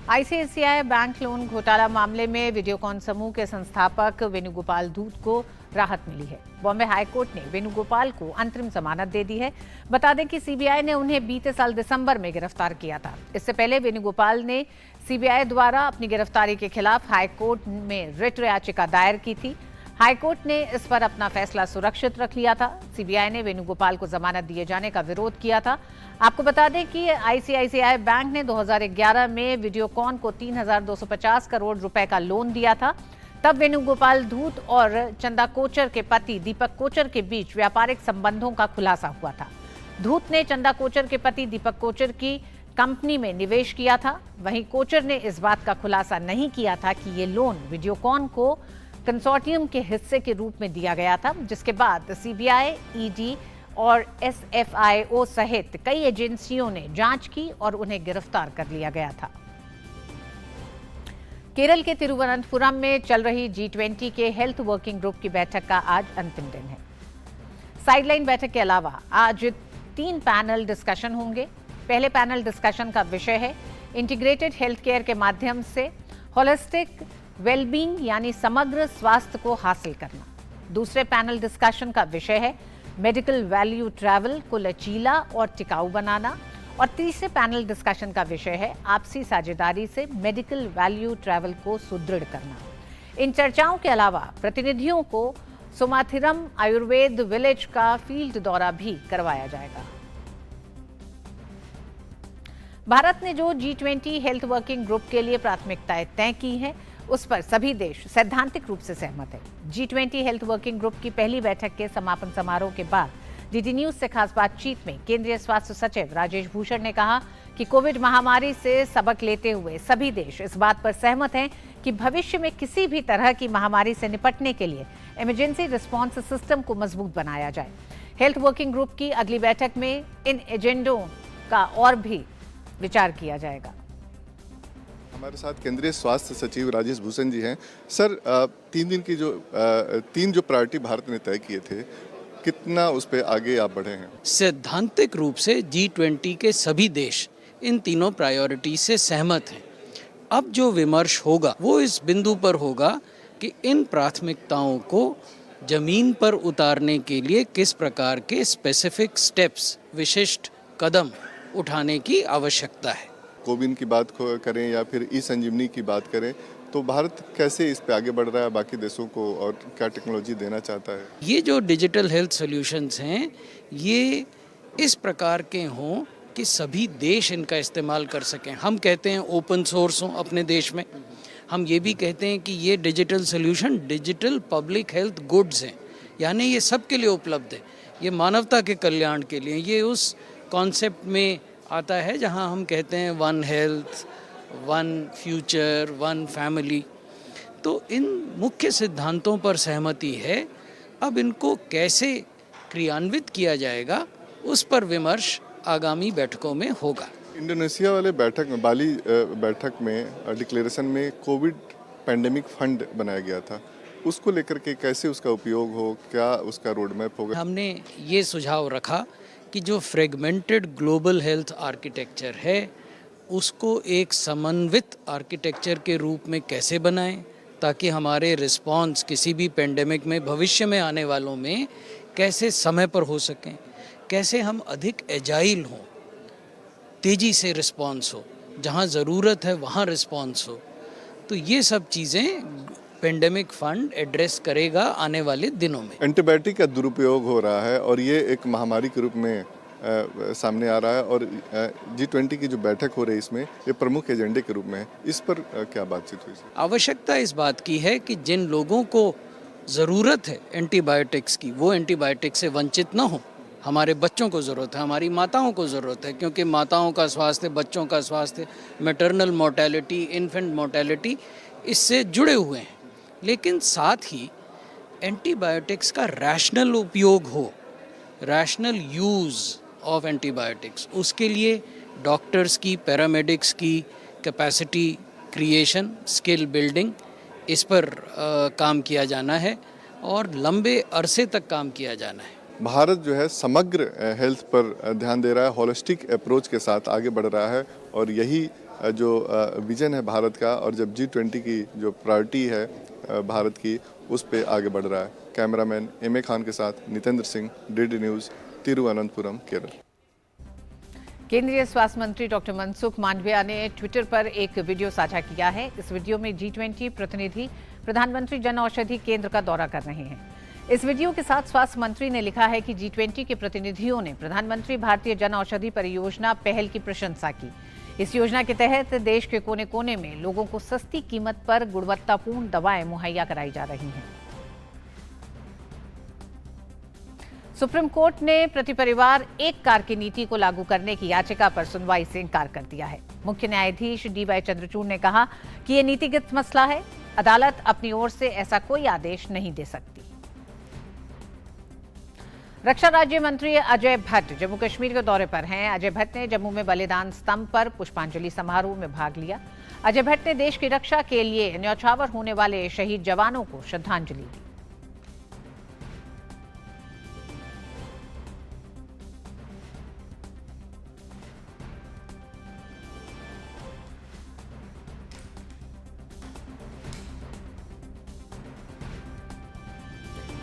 आईसीआईसीआई बैंक लोन घोटाला मामले में वीडियोकॉन समूह के संस्थापक वेणुगोपाल धूत को राहत मिली है। बॉम्बे हाईकोर्ट ने वेणुगोपाल को अंतरिम जमानत दे दी है। बता दें कि सीबीआई ने उन्हें बीते साल दिसंबर में गिरफ्तार किया था। इससे पहले वेणुगोपाल ने सीबीआई द्वारा अपनी गिरफ्तारी के खिलाफ हाईकोर्ट में रिट याचिका दायर की थी। हाईकोर्ट ने इस पर अपना फैसला सुरक्षित रख लिया था। सीबीआई ने वेणुगोपाल को जमानत दिए जाने का विरोध किया था। आपको बता दें कि आईसीआईसीआई बैंक ने 2011 में वीडियोकॉन को 3,250 करोड़ रुपए का लोन दिया था। तब वेणुगोपाल धूत और चंदा कोचर के पति दीपक कोचर के बीच व्यापारिक संबंधों का खुलासा हुआ था। धूत ने चंदा कोचर के पति दीपक कोचर की कंपनी में निवेश किया था। वहीं कोचर ने इस बात का खुलासा नहीं किया था कि ये लोन वीडियोकॉन को कंसोर्टियम के हिस्से के रूप में दिया गया था, जिसके बाद सीबीआई, ईडी और एसएफआईओ सहित कई एजेंसियों ने जांच की और उन्हें गिरफ्तार कर लिया गया था। केरल के तिरुवनंतपुरम में चल रही G20 के हेल्थ वर्किंग ग्रुप की बैठक का आज अंतिम दिन है। साइडलाइन बैठक के अलावा आज 3 पैनल डिस्कशन होंगे। पहले पैनल डिस्कशन का विषय है इंटीग्रेटेड हेल्थ केयर के माध्यम से होलिस्टिक वेलबींग यानी समग्र स्वास्थ्य को हासिल करना। दूसरे पैनल डिस्कशन का विषय है मेडिकल वैल्यू ट्रैवल को लचीला और टिकाऊ बनाना। और तीसरे पैनल डिस्कशन का विषय है आपसी साझेदारी से मेडिकल वैल्यू ट्रैवल को सुदृढ़ करना। इन चर्चाओं के अलावा प्रतिनिधियों को सोमाथिरम आयुर्वेद विलेज का फील्ड दौरा भी करवाया जाएगा। भारत ने जो G20 हेल्थ वर्किंग ग्रुप के लिए प्राथमिकताएं तय की हैं, उस पर सभी देश सैद्धांतिक रूप से सहमत है। G20 हेल्थ वर्किंग ग्रुप की पहली बैठक के समापन समारोह के बाद डीडी न्यूज से खास बातचीत में केंद्रीय स्वास्थ्य सचिव राजेश भूषण ने कहा कि कोविड महामारी से सबक लेते हुए सभी देश इस बात पर सहमत हैं कि भविष्य में किसी भी तरह की महामारी से निपटने के लिए इमरजेंसी रिस्पांस सिस्टम को मजबूत बनाया जाए। हेल्थ वर्किंग ग्रुप की अगली बैठक में इन एजेंडों का और भी विचार किया जाएगा। हमारे साथ केंद्रीय स्वास्थ्य सचिव राजेश भूषण जी हैं। सर, 3 दिन की तीन जो प्रायोरिटी भारत ने तय किए थे, कितना उस पर आगे आप बढ़े हैं? सैद्धांतिक रूप से G20 के सभी देश इन तीनों प्रायोरिटी से सहमत हैं। अब जो विमर्श होगा वो इस बिंदु पर होगा कि इन प्राथमिकताओं को जमीन पर उतारने के लिए किस प्रकार के स्पेसिफिक स्टेप्स, विशिष्ट कदम उठाने की आवश्यकता है। कोविन की बात करें या फिर ई संजीवनी की बात करें, तो भारत कैसे इस पे आगे बढ़ रहा है बाकी देशों को, और क्या टेक्नोलॉजी देना चाहता है? ये जो डिजिटल हेल्थ सॉल्यूशंस हैं, ये इस प्रकार के हों कि सभी देश इनका इस्तेमाल कर सकें। हम कहते हैं ओपन सोर्स हों अपने देश में। हम ये भी कहते हैं कि ये digital solution digital public health goods हैं, यानी ये सबके लिए उपलब्ध है। ये मानवता के कल्याण के लिए, ये उस कॉन्सेप्ट में आता है जहां हम कहते हैं one health, one future, one family. तो इन मुख्य सिद्धांतों पर सहमति है। अब इनको कैसे क्रियान्वित किया जाएगा उस पर विमर्श आगामी बैठकों में होगा। इंडोनेशिया वाले बैठक में, बाली बैठक में डिक्लेरेशन में कोविड पैंडेमिक फंड बनाया गया था। उसको लेकर के कैसे उसका उपयोग हो, क्या उसका रोड मैप होगा? हमने ये सुझाव रखा कि जो फ्रेगमेंटेड ग्लोबल हेल्थ आर्किटेक्चर है उसको एक समन्वित आर्किटेक्चर के रूप में कैसे बनाएं ताकि हमारे रिस्पांस किसी भी पेंडेमिक में भविष्य में आने वालों में कैसे समय पर हो सकें, कैसे हम अधिक एजाइल हों, तेज़ी से रिस्पांस हो, जहां ज़रूरत है वहां रिस्पांस हो। तो ये सब चीज़ें पेंडेमिक फंड एड्रेस करेगा आने वाले दिनों में। एंटीबायोटिक का दुरुपयोग हो रहा है और ये एक महामारी के रूप में सामने आ रहा है, और G20 की जो बैठक हो रही है इसमें ये प्रमुख एजेंडे के रूप में है। इस पर क्या बातचीत हुई? आवश्यकता इस बात की है कि जिन लोगों को ज़रूरत है एंटीबायोटिक्स की, वो एंटीबायोटिक से वंचित न हो। हमारे बच्चों को ज़रूरत है, हमारी माताओं को ज़रूरत है, क्योंकि माताओं का स्वास्थ्य, बच्चों का स्वास्थ्य, मैटरनल मोर्टेलिटी, इन्फेंट मोर्टेलिटी इससे जुड़े हुए हैं। लेकिन साथ ही एंटीबायोटिक्स का रैशनल उपयोग हो, रैशनल यूज़ ऑफ एंटीबायोटिक्स, उसके लिए डॉक्टर्स की, पैरामेडिक्स की कैपेसिटी क्रिएशन, स्किल बिल्डिंग, इस पर काम किया जाना है और लंबे अरसे तक काम किया जाना है। भारत जो है समग्र हेल्थ पर ध्यान दे रहा है, होलिस्टिक अप्रोच के साथ आगे बढ़ रहा है और यही जो विजन है भारत का, और जब G20 की जो प्रायोरिटी है भारत की, उस पे आगे बढ़ रहा है। Cameraman MA. खान के साथ नितेंद्र सिंह, DD न्यूज़, तिरुवनंतपुरम, केरल। केंद्रीय स्वास्थ्य मंत्री डॉक्टर मनसुख मांडविया ने ट्विटर पर एक वीडियो साझा किया है। इस वीडियो में G20 प्रतिनिधि प्रधानमंत्री जन औषधि केंद्र का दौरा कर रहे हैं। इस वीडियो के साथ स्वास्थ्य मंत्री ने लिखा है कि G20 के प्रतिनिधियों ने प्रधानमंत्री भारतीय जन औषधि परियोजना पहल की प्रशंसा की। इस योजना के तहत देश के कोने कोने में लोगों को सस्ती कीमत पर गुणवत्तापूर्ण दवाएं मुहैया कराई जा रही हैं। सुप्रीम कोर्ट ने प्रति परिवार एक कार की नीति को लागू करने की याचिका पर सुनवाई से इंकार कर दिया है। मुख्य न्यायाधीश DY चंद्रचूड़ ने कहा कि यह नीतिगत मसला है, अदालत अपनी ओर से ऐसा कोई आदेश नहीं दे सकती। रक्षा राज्य मंत्री अजय भट्ट जम्मू कश्मीर के दौरे पर हैं। अजय भट्ट ने जम्मू में बलिदान स्तंभ पर पुष्पांजलि समारोह में भाग लिया। अजय भट्ट ने देश की रक्षा के लिए न्यौछावर होने वाले शहीद जवानों को श्रद्धांजलि दी।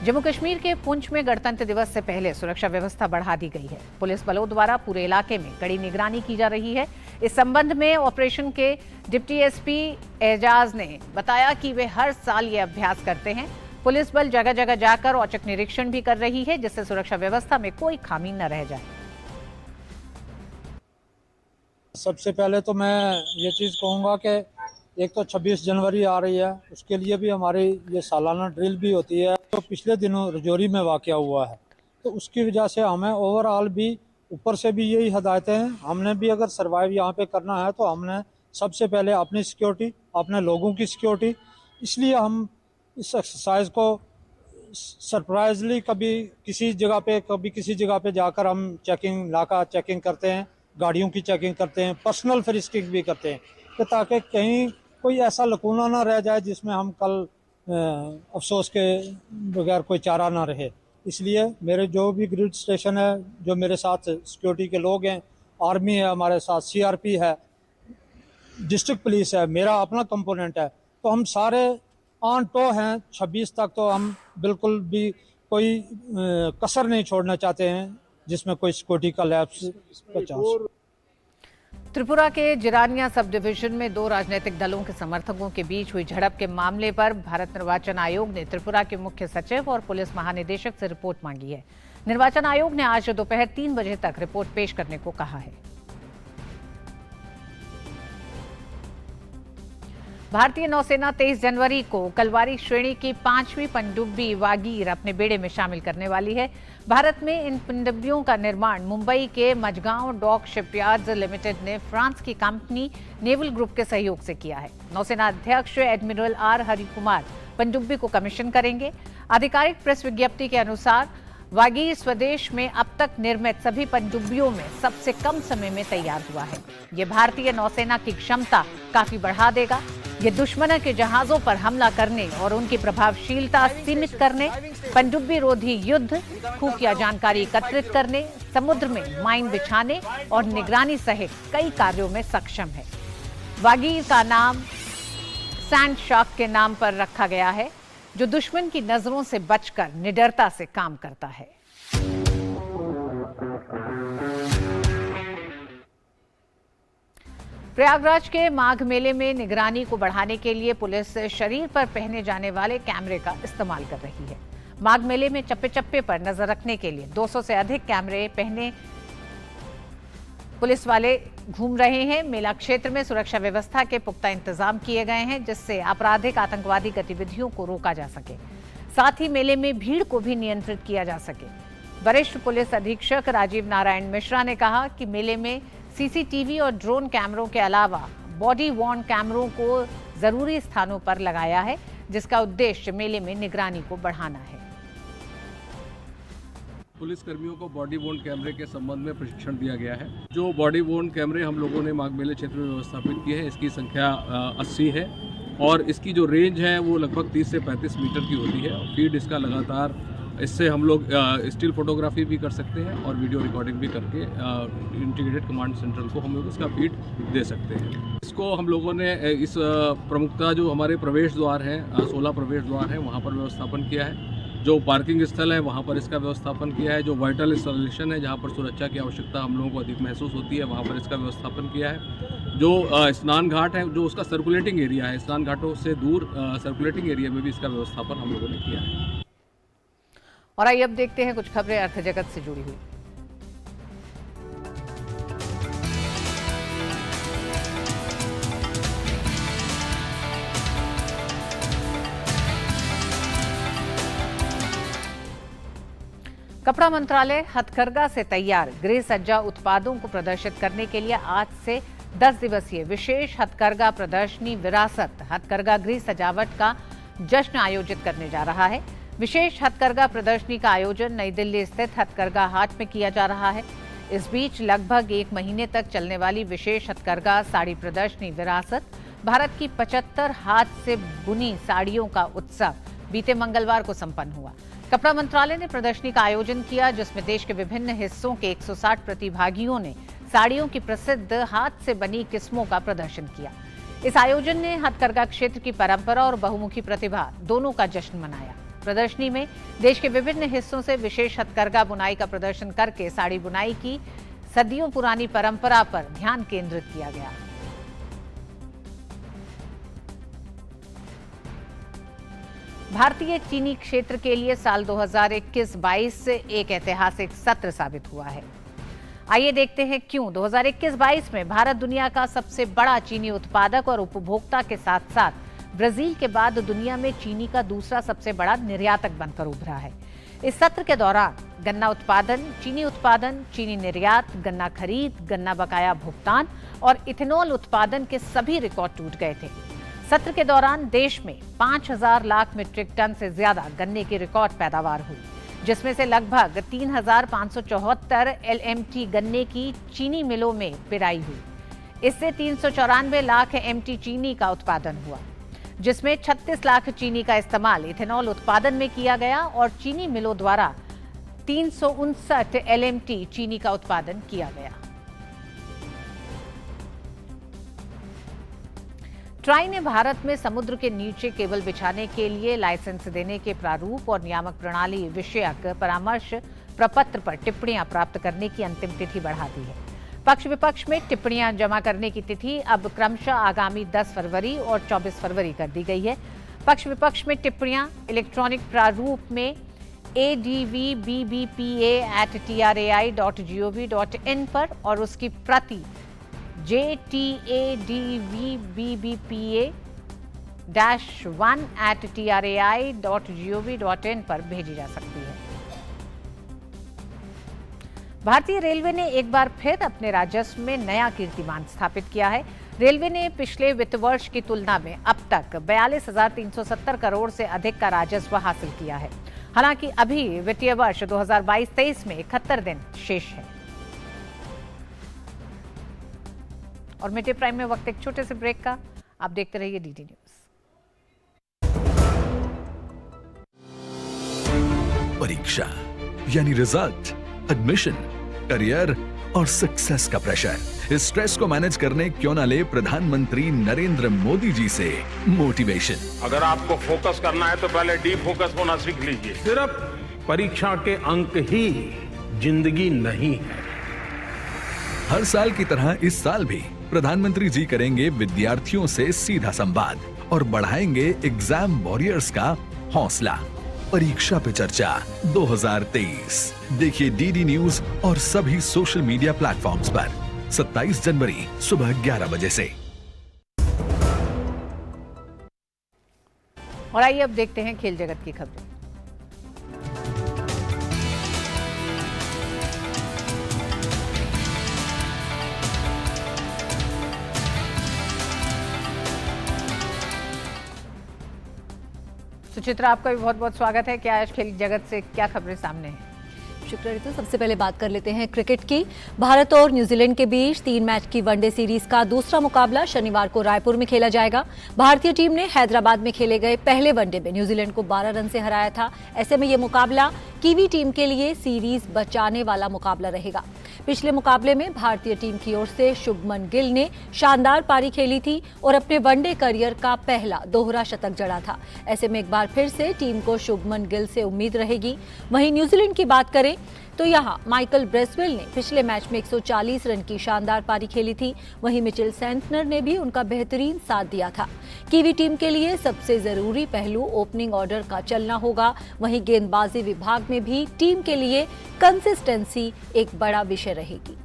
जम्मू कश्मीर के पुंछ में गणतंत्र दिवस से पहले सुरक्षा व्यवस्था बढ़ा दी गई है। पुलिस बलों द्वारा पूरे इलाके में कड़ी निगरानी की जा रही है। इस संबंध में ऑपरेशन के डिप्टी एसपी एजाज ने बताया कि वे हर साल ये अभ्यास करते हैं। पुलिस बल जगह जगह जाकर औचक निरीक्षण भी कर रही है, जिससे सुरक्षा व्यवस्था में कोई खामी न रह जाए। सबसे पहले तो मैं ये चीज़ कहूँगा कि एक तो 26 जनवरी आ रही है, उसके लिए भी हमारी ये सालाना ड्रिल भी होती है। तो पिछले दिनों रजौरी में वाक़या हुआ है, तो उसकी वजह से हमें ओवरऑल भी ऊपर से भी यही हदायतें हैं। हमने भी अगर सर्वाइव यहाँ पे करना है तो हमने सबसे पहले अपनी सिक्योरिटी, अपने लोगों की सिक्योरिटी, इसलिए हम इस एक्सरसाइज को सरप्राइजली कभी किसी जगह पे जाकर हम चेकिंग, नाका चेकिंग करते हैं, गाड़ियों की चेकिंग करते हैं, पर्सनल फ्रिस्किंग भी करते हैं, कि ताकि कहीं कोई ऐसा लकूना ना रह जाए जिसमें हम कल अफसोस के बगैर कोई चारा ना रहे। इसलिए मेरे जो भी ग्रिड स्टेशन है, जो मेरे साथ सिक्योरिटी के लोग हैं, आर्मी है हमारे साथ, CRP है, डिस्ट्रिक्ट पुलिस है, मेरा अपना कंपोनेंट है, तो हम सारे ऑन टो हैं। 26 तक तो हम बिल्कुल भी कोई कसर नहीं छोड़ना चाहते हैं जिसमें कोई सिक्योरिटी का लैप्स का चांस। त्रिपुरा के जिरानिया सब डिवीजन में 2 राजनीतिक दलों के समर्थकों के बीच हुई झड़प के मामले पर भारत निर्वाचन आयोग ने त्रिपुरा के मुख्य सचिव और पुलिस महानिदेशक से रिपोर्ट मांगी है। निर्वाचन आयोग ने आज दोपहर 3 बजे तक रिपोर्ट पेश करने को कहा है। भारतीय नौसेना 23 जनवरी को कलवारी श्रेणी की 5वीं पनडुब्बी वागीर अपने बेड़े में शामिल करने वाली है। भारत में इन पनडुब्बियों का निर्माण मुंबई के मझगांव डॉक शिपयार्ड्स लिमिटेड ने फ्रांस की कंपनी नेवल ग्रुप के सहयोग से किया है। नौसेना अध्यक्ष एडमिरल R हरिकुमार पनडुब्बी को कमीशन करेंगे। आधिकारिक प्रेस विज्ञप्ति के अनुसार वागीर स्वदेश में अब तक निर्मित सभी पनडुब्बियों में सबसे कम समय में तैयार हुआ है। ये भारतीय नौसेना की क्षमता काफी बढ़ा देगा। ये दुश्मनों के जहाजों पर हमला करने और उनकी प्रभावशीलता सीमित करने, पनडुब्बी रोधी युद्ध, खुफिया जानकारी एकत्रित करने, समुद्र में माइन बिछाने और निगरानी सहित कई कार्यों में सक्षम है। वागीर का नाम सैंड शार्क के नाम पर रखा गया है, जो दुश्मन की नजरों से बचकर निडरता से काम करता है। प्रयागराज के माघ मेले में निगरानी को बढ़ाने के लिए पुलिस शरीर पर पहने जाने वाले कैमरे का इस्तेमाल कर रही है। माघ मेले में चप्पे चप्पे पर नजर रखने के लिए 200 से अधिक कैमरे पहने पुलिस वाले घूम रहे हैं। मेला क्षेत्र में सुरक्षा व्यवस्था के पुख्ता इंतजाम किए गए हैं, जिससे आपराधिक आतंकवादी गतिविधियों को रोका जा सके। साथ ही मेले में भीड़ को भी नियंत्रित किया जा सके। वरिष्ठ पुलिस अधीक्षक राजीव नारायण मिश्रा ने कहा कि मेले में सीसीटीवी और ड्रोन कैमरों के अलावा बॉडी वॉर्न कैमरों को जरूरी स्थानों पर लगाया है, जिसका उद्देश्य मेले में निगरानी को बढ़ाना है। पुलिस कर्मियों को बॉडी वॉर्न कैमरे के संबंध में प्रशिक्षण दिया गया है। जो बॉडी वॉर्न कैमरे हम लोगों ने माघ मेले क्षेत्र में व्यवस्थापित किए हैं, इसकी संख्या 80 है और इसकी जो रेंज है वो लगभग 30 से 35 मीटर की होती है। फीड इसका लगातार, इससे हम लोग स्टिल फोटोग्राफी भी कर सकते हैं और वीडियो रिकॉर्डिंग भी करके इंटीग्रेटेड कमांड सेंटर को हम लोग इसका फीड दे सकते हैं। इसको हम लोगों ने इस प्रमुखता जो हमारे प्रवेश द्वार हैं, 16 प्रवेश द्वार हैं, वहाँ पर व्यवस्थापन किया है। जो पार्किंग स्थल है वहाँ पर इसका व्यवस्थापन किया है। जो वाइटल इंस्टॉलेशन है, जहाँ पर सुरक्षा की आवश्यकता हम लोगों को अधिक महसूस होती है, वहाँ पर इसका व्यवस्थापन किया है। जो स्नान घाट है, जो उसका सर्कुलेटिंग एरिया है, स्नान घाटों से दूर सर्कुलेटिंग एरिया में भी इसका व्यवस्थापन हम लोगों ने किया है। और आइए अब देखते हैं कुछ खबरें अर्थ जगत से जुड़ी हुई। कपड़ा मंत्रालय हथकरघा से तैयार गृह सज्जा उत्पादों को प्रदर्शित करने के लिए आज से 10 दिवसीय विशेष हथकरघा प्रदर्शनी विरासत हथकरघा गृह सजावट का जश्न आयोजित करने जा रहा है। विशेष हथकरघा प्रदर्शनी का आयोजन नई दिल्ली स्थित हथकरघा हाट में किया जा रहा है। इस बीच लगभग 1 महीने तक चलने वाली विशेष हथकरघा साड़ी प्रदर्शनी विरासत भारत की 75 हाथ से बुनी साड़ियों का उत्सव बीते मंगलवार को संपन्न हुआ। कपड़ा मंत्रालय ने प्रदर्शनी का आयोजन किया, जिसमें देश के विभिन्न हिस्सों के 160 प्रतिभागियों ने साड़ियों की प्रसिद्ध हाथ से बनी किस्मों का प्रदर्शन किया। इस आयोजन ने हथकरघा क्षेत्र की परंपरा और बहुमुखी प्रतिभा दोनों का जश्न मनाया। प्रदर्शनी में देश के विभिन्न हिस्सों से विशेष हथकरघा बुनाई का प्रदर्शन करके साड़ी बुनाई की सदियों पुरानी परंपरा पर ध्यान केंद्रित किया गया। भारतीय चीनी क्षेत्र के लिए साल 2021-22 एक ऐतिहासिक सत्र साबित हुआ है। आइए देखते हैं क्यों। 2021-22 में भारत दुनिया का सबसे बड़ा चीनी उत्पादक और उपभोक्ता के साथ साथ ब्राजील के बाद दुनिया में चीनी का दूसरा सबसे बड़ा निर्यातक बनकर उभरा है। इस सत्र के दौरान गन्ना उत्पादन, चीनी निर्यात, गन्ना खरीद, गन्ना बकाया भुगतान और इथेनॉल उत्पादन के सभी रिकॉर्ड टूट गए थे। सत्र के दौरान देश में 5,000 लाख मीट्रिक टन से ज्यादा गन्ने की रिकॉर्ड पैदावार हुई, जिसमें से लगभग 3,574 LMT गन्ने की चीनी मिलों में पिराई हुई। इससे 394 लाख MT चीनी का उत्पादन हुआ, जिसमें 36 लाख चीनी का इस्तेमाल इथेनॉल उत्पादन में किया गया और चीनी मिलों द्वारा 359 LMT चीनी का उत्पादन किया गया। ट्राई ने भारत में समुद्र के नीचे केबल बिछाने के लिए लाइसेंस देने के प्रारूप और नियामक प्रणाली विषयक परामर्श प्रपत्र पर टिप्पणियां प्राप्त करने की अंतिम तिथि बढ़ा दी है। पक्ष विपक्ष में टिप्पणियां जमा करने की तिथि अब क्रमशः आगामी 10 फरवरी और 24 फरवरी कर दी गई है। पक्ष विपक्ष में टिप्पणियां इलेक्ट्रॉनिक प्रारूप में advbbpa@trai.gov.in पर और उसकी प्रति jtadvBBPA-1@trai.gov.in पर भेजी जा सकती है। भारतीय रेलवे ने एक बार फिर अपने राजस्व में नया कीर्तिमान स्थापित किया है। रेलवे ने पिछले वित्त वर्ष की तुलना में अब तक 42,370 करोड़ से अधिक का राजस्व हासिल किया है। हालांकि अभी वित्तीय वर्ष 2022-23 में 71 दिन शेष है। और मिड डे प्राइम में वक्त एक छोटे से ब्रेक का। आप देखते रहिए डीडी न्यूज। परीक्षा यानी रिजल्ट, एडमिशन, करियर और सक्सेस का प्रेशर, इस स्ट्रेस को मैनेज करने क्यों ना ले प्रधानमंत्री नरेंद्र मोदी जी से मोटिवेशन। अगर आपको फोकस करना है तो पहले डी फोकस होना सीख लीजिए। सिर्फ परीक्षा के अंक ही जिंदगी नहीं है। हर साल की तरह इस साल भी प्रधानमंत्री जी करेंगे विद्यार्थियों से सीधा संवाद और बढ़ाएंगे एग्जाम वॉरियर्स का हौसला। परीक्षा पे चर्चा 2023 देखिए डीडी न्यूज और सभी सोशल मीडिया प्लेटफॉर्म्स पर 27 जनवरी सुबह 11 बजे से। और आइए अब देखते हैं खेल जगत की खबरें। सुचित्रा, आपका भी बहुत बहुत स्वागत है। क्या आज खेल जगत से क्या खबरें सामने हैं? शुक्र ऋतु। सबसे पहले बात कर लेते हैं क्रिकेट की। भारत और न्यूजीलैंड के बीच 3 मैच की वनडे सीरीज का दूसरा मुकाबला शनिवार को रायपुर में खेला जाएगा। भारतीय टीम ने हैदराबाद में खेले गए पहले वनडे में न्यूजीलैंड को 12 रन से हराया था। ऐसे में ये मुकाबला कीवी टीम के लिए सीरीज बचाने वाला मुकाबला रहेगा। पिछले मुकाबले में भारतीय टीम की ओर से शुभमन गिल ने शानदार पारी खेली थी और अपने वनडे करियर का पहला दोहरा शतक जड़ा था। ऐसे में एक बार फिर से टीम को शुभमन गिल से उम्मीद रहेगी। वहीं न्यूजीलैंड की बात करें तो यहां माइकल ब्रेसवेल ने पिछले मैच में 140 रन की शानदार पारी खेली थी। वहीं मिचेल सेंटनर ने भी उनका बेहतरीन साथ दिया था। कीवी टीम के लिए सबसे जरूरी पहलू ओपनिंग ऑर्डर का चलना होगा। वहीं गेंदबाजी विभाग में भी टीम के लिए कंसिस्टेंसी एक बड़ा विषय रहेगी।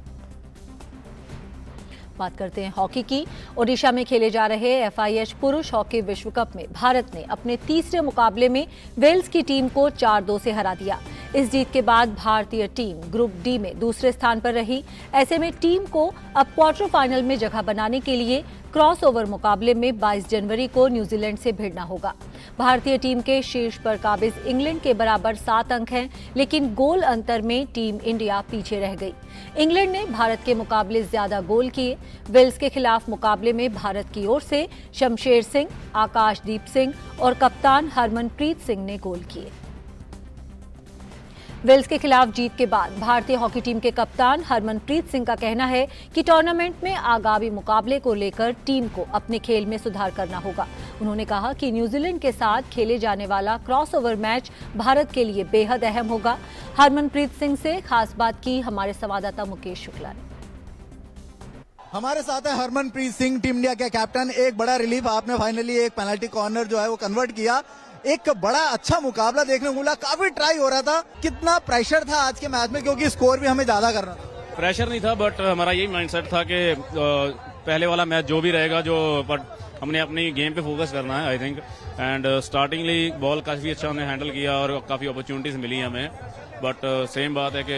बात करते हैं हॉकी की। ओडिशा में खेले जा रहे FIH पुरुष हॉकी विश्व कप में भारत ने अपने तीसरे मुकाबले में वेल्स की टीम को 4-2 से हरा दिया। इस जीत के बाद भारतीय टीम ग्रुप डी में दूसरे स्थान पर रही। ऐसे में टीम को अब क्वार्टर फाइनल में जगह बनाने के लिए क्रॉसओवर मुकाबले में 22 जनवरी को न्यूजीलैंड से भिड़ना होगा। भारतीय टीम के शीर्ष पर काबिज इंग्लैंड के बराबर 7 अंक हैं, लेकिन गोल अंतर में टीम इंडिया पीछे रह गई। इंग्लैंड ने भारत के मुकाबले ज्यादा गोल किए। वेल्स के खिलाफ मुकाबले में भारत की ओर से शमशेर सिंह, आकाशदीप सिंह और कप्तान हरमनप्रीत सिंह ने गोल किए। वेल्स के खिलाफ जीत के बाद भारतीय हॉकी टीम के कप्तान हरमनप्रीत सिंह का कहना है कि टूर्नामेंट में आगामी मुकाबले को लेकर टीम को अपने खेल में सुधार करना होगा। उन्होंने कहा कि न्यूजीलैंड के साथ खेले जाने वाला क्रॉसओवर मैच भारत के लिए बेहद अहम होगा। हरमनप्रीत सिंह से खास बात की हमारे संवाददाता मुकेश शुक्ला ने। हमारे साथ है हरमनप्रीत सिंह, टीम इंडिया के कैप्टन। एक बड़ा रिलीफ, आपने फाइनली एक पेनल्टी कॉर्नर जो है वो कन्वर्ट किया। एक बड़ा अच्छा मुकाबला देखने को मिला, काफी ट्राई हो रहा था। कितना प्रेशर था आज के मैच में, क्योंकि स्कोर भी हमें ज्यादा करना था? प्रेशर नहीं था, बट हमारा यही माइंडसेट था कि पहले वाला मैच जो भी रहेगा, बट हमने अपनी गेम पे फोकस करना है आई थिंक। एंड स्टार्टिंगली बॉल काफी अच्छा हमने हैंडल किया और काफी अपॉर्चुनिटीज मिली हमें। बट सेम बात है कि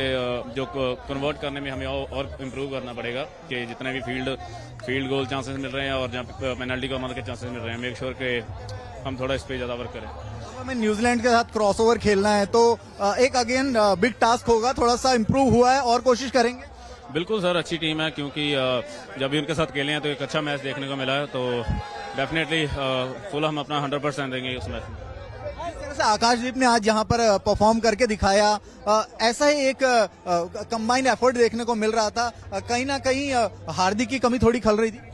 जो कन्वर्ट करने में हमें और इम्प्रूव करना पड़ेगा कि जितने भी फील्ड गोल चांसेस मिल रहे हैं और जहाँ पे पेनल्टी को हमारे चांसेस मिल रहे हैं, मेक श्योर कि हम थोड़ा इस पे ज्यादा वर्क करें। हमें न्यूजीलैंड के साथ क्रॉसओवर खेलना है तो एक अगेन बिग टास्क होगा। थोड़ा सा इम्प्रूव हुआ है और कोशिश करेंगे। बिल्कुल सर, अच्छी टीम है, क्योंकि जब भी उनके साथ खेले हैं तो एक अच्छा मैच देखने को मिला है। तो डेफिनेटली फुल हम अपना 100% देंगे उस मैच में। जिस तरह से आकाशदीप ने आज यहाँ पर परफॉर्म करके दिखाया, ऐसा ही एक कंबाइंड एफर्ट देखने को मिल रहा था। कहीं ना कहीं हार्दिक की कमी थोड़ी खल रही थी।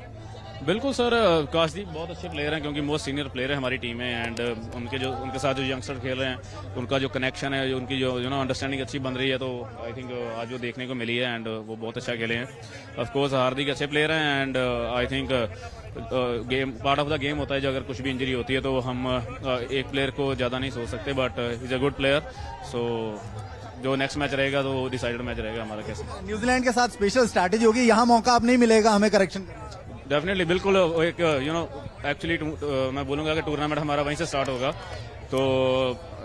बिल्कुल सर, आकाशदीप बहुत अच्छे प्लेयर हैं, क्योंकि मोस्ट सीनियर प्लेयर है हमारी टीम में। एंड उनके साथ जो यंगस्टर खेल रहे हैं, उनका जो कनेक्शन है, उनकी जो अंडरस्टैंडिंग अच्छी बन रही है, तो आई थिंक आज वो देखने को मिली है। एंड वो बहुत अच्छा खेले हैं। ऑफ कोर्स हार्दिक अच्छे प्लेयर हैं and I think game part of the game होता है। जो अगर कुछ भी इंजरी होती है तो हम एक प्लेयर को ज्यादा नहीं सोच सकते, but is a good player. So जो नेक्स्ट मैच रहेगा तो डिसाइडेड मैच रहेगा हमारा। कैसे न्यूजीलैंड के साथ स्पेशल स्ट्रैटेजी होगी, यहाँ मौका अब नहीं मिलेगा हमें करेक्शन। डेफिनेटली, बिल्कुल। एक एक्चुअली मैं बोलूँगा कि टूर्नामेंट हमारा वहीं से स्टार्ट होगा। तो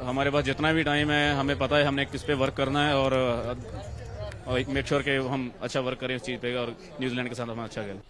हमारे पास जितना भी टाइम है, हमें पता है हमने किस पे वर्क करना है और मेक श्योर कि हम अच्छा वर्क करें इस चीज़ पे और न्यूजीलैंड के साथ हम अच्छा खेलें।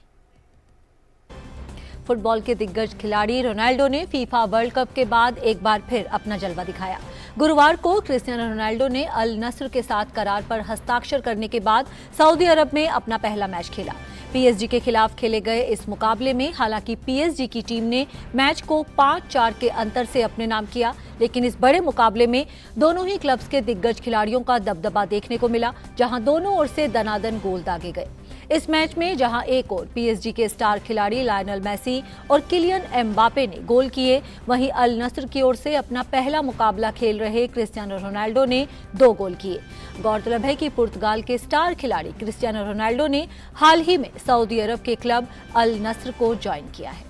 फुटबॉल के दिग्गज खिलाड़ी रोनाल्डो ने फीफा वर्ल्ड कप के बाद एक बार फिर अपना जलवा दिखाया। गुरुवार को क्रिस्टियानो रोनाल्डो ने अल नस्र के साथ करार पर हस्ताक्षर करने के बाद सऊदी अरब में अपना पहला मैच खेला। पीएसजी के खिलाफ खेले गए इस मुकाबले में हालांकि पीएसजी की टीम ने मैच को 5-4 के अंतर से अपने नाम किया, लेकिन इस बड़े मुकाबले में दोनों ही क्लब्स के दिग्गज खिलाड़ियों का दबदबा देखने को मिला, जहां दोनों ओर से दनादन गोल दागे गए। इस मैच में जहां एक ओर पीएसजी के स्टार खिलाड़ी लायनल मेसी और किलियन एम्बापे ने गोल किए, वहीं अल नस्र की ओर से अपना पहला मुकाबला खेल रहे क्रिस्टियानो रोनाल्डो ने 2 गोल किए। गौरतलब है कि पुर्तगाल के स्टार खिलाड़ी क्रिस्टियानो रोनाल्डो ने हाल ही में सऊदी अरब के क्लब अल नस्र को ज्वाइन किया है।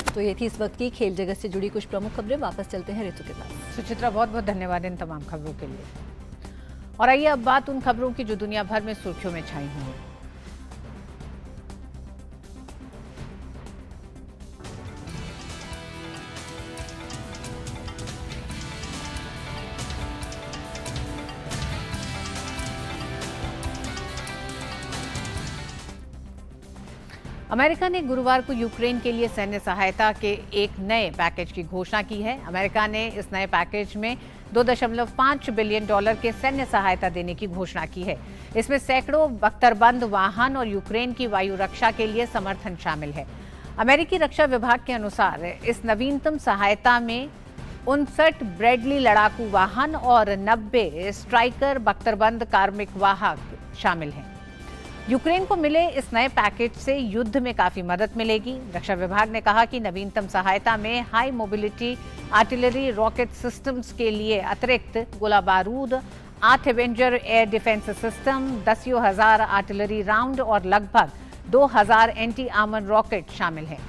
तो ये थी इस वक्त की खेल जगत से जुड़ी कुछ प्रमुख खबरें। वापस चलते हैं ऋतु के पास। सुचित्रा, बहुत बहुत धन्यवाद इन तमाम खबरों के लिए। और आइए अब बात उन खबरों की जो दुनिया भर में सुर्खियों में छाई हुई हैं। अमेरिका ने गुरुवार को यूक्रेन के लिए सैन्य सहायता के एक नए पैकेज की घोषणा की है। अमेरिका ने इस नए पैकेज में $2.5 बिलियन के सैन्य सहायता देने की घोषणा की है। इसमें सैकड़ों बख्तरबंद वाहन और यूक्रेन की वायु रक्षा के लिए समर्थन शामिल है। अमेरिकी रक्षा विभाग के अनुसार इस नवीनतम सहायता में 59 ब्रैडली लड़ाकू वाहन और 90 स्ट्राइकर बख्तरबंद कार्मिक वाहक शामिल हैं। यूक्रेन को मिले इस नए पैकेज से युद्ध में काफी मदद मिलेगी। रक्षा विभाग ने कहा कि नवीनतम सहायता में high mobility artillery rocket systems के लिए अतिरिक्त गोला बारूद, 8 Avenger air defence system, 10,000 artillery round और लगभग 2,000 एंटी आर्मर रॉकेट शामिल हैं।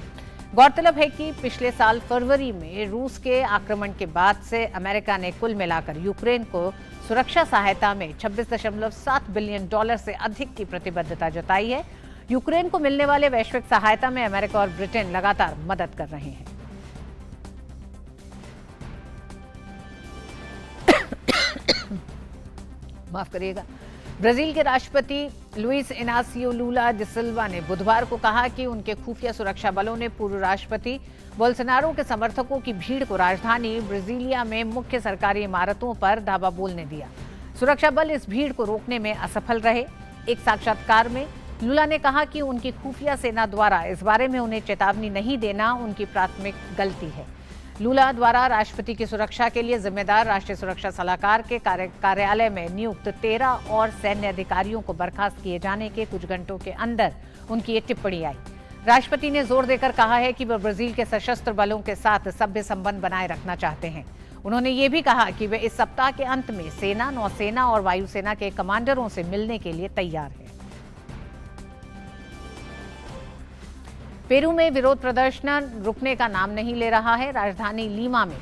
गौरतलब है कि पिछले साल फरवरी में रूस के आक्रमण के बाद से अमेरिका ने कुल मिलाकर यूक्रेन को सुरक्षा सहायता में $26.7 बिलियन से अधिक की प्रतिबद्धता जताई है। यूक्रेन को मिलने वाले वैश्विक सहायता में अमेरिका और ब्रिटेन लगातार मदद कर रहे हैं। माफ करिएगा। ब्राजील के राष्ट्रपति लुइस इनासियो लूला दा सिल्वा ने बुधवार को कहा कि उनके खुफिया सुरक्षा बलों ने पूर्व राष्ट्रपति बोल्सोनारो के समर्थकों की भीड़ को राजधानी ब्राजीलिया में मुख्य सरकारी इमारतों पर धावा बोलने दिया। सुरक्षा बल इस भीड़ को रोकने में असफल रहे। एक साक्षात्कार में लूला ने कहा कि उनकी खुफिया सेना द्वारा इस बारे में उन्हें चेतावनी नहीं देना उनकी प्राथमिक गलती है। लूला द्वारा राष्ट्रपति की सुरक्षा के लिए जिम्मेदार राष्ट्रीय सुरक्षा सलाहकार के कार्यालय में नियुक्त 13 और सैन्य अधिकारियों को बर्खास्त किए जाने के कुछ घंटों के अंदर उनकी ये टिप्पणी आई। राष्ट्रपति ने जोर देकर कहा है कि वह ब्राजील के सशस्त्र बलों के साथ सभ्य संबंध बनाए रखना चाहते हैं। उन्होंने ये भी कहा कि वे इस सप्ताह के अंत में सेना, नौसेना और वायुसेना के कमांडरों से मिलने के लिए तैयार हैं। पेरू में विरोध प्रदर्शन रुकने का नाम नहीं ले रहा है। राजधानी लीमा में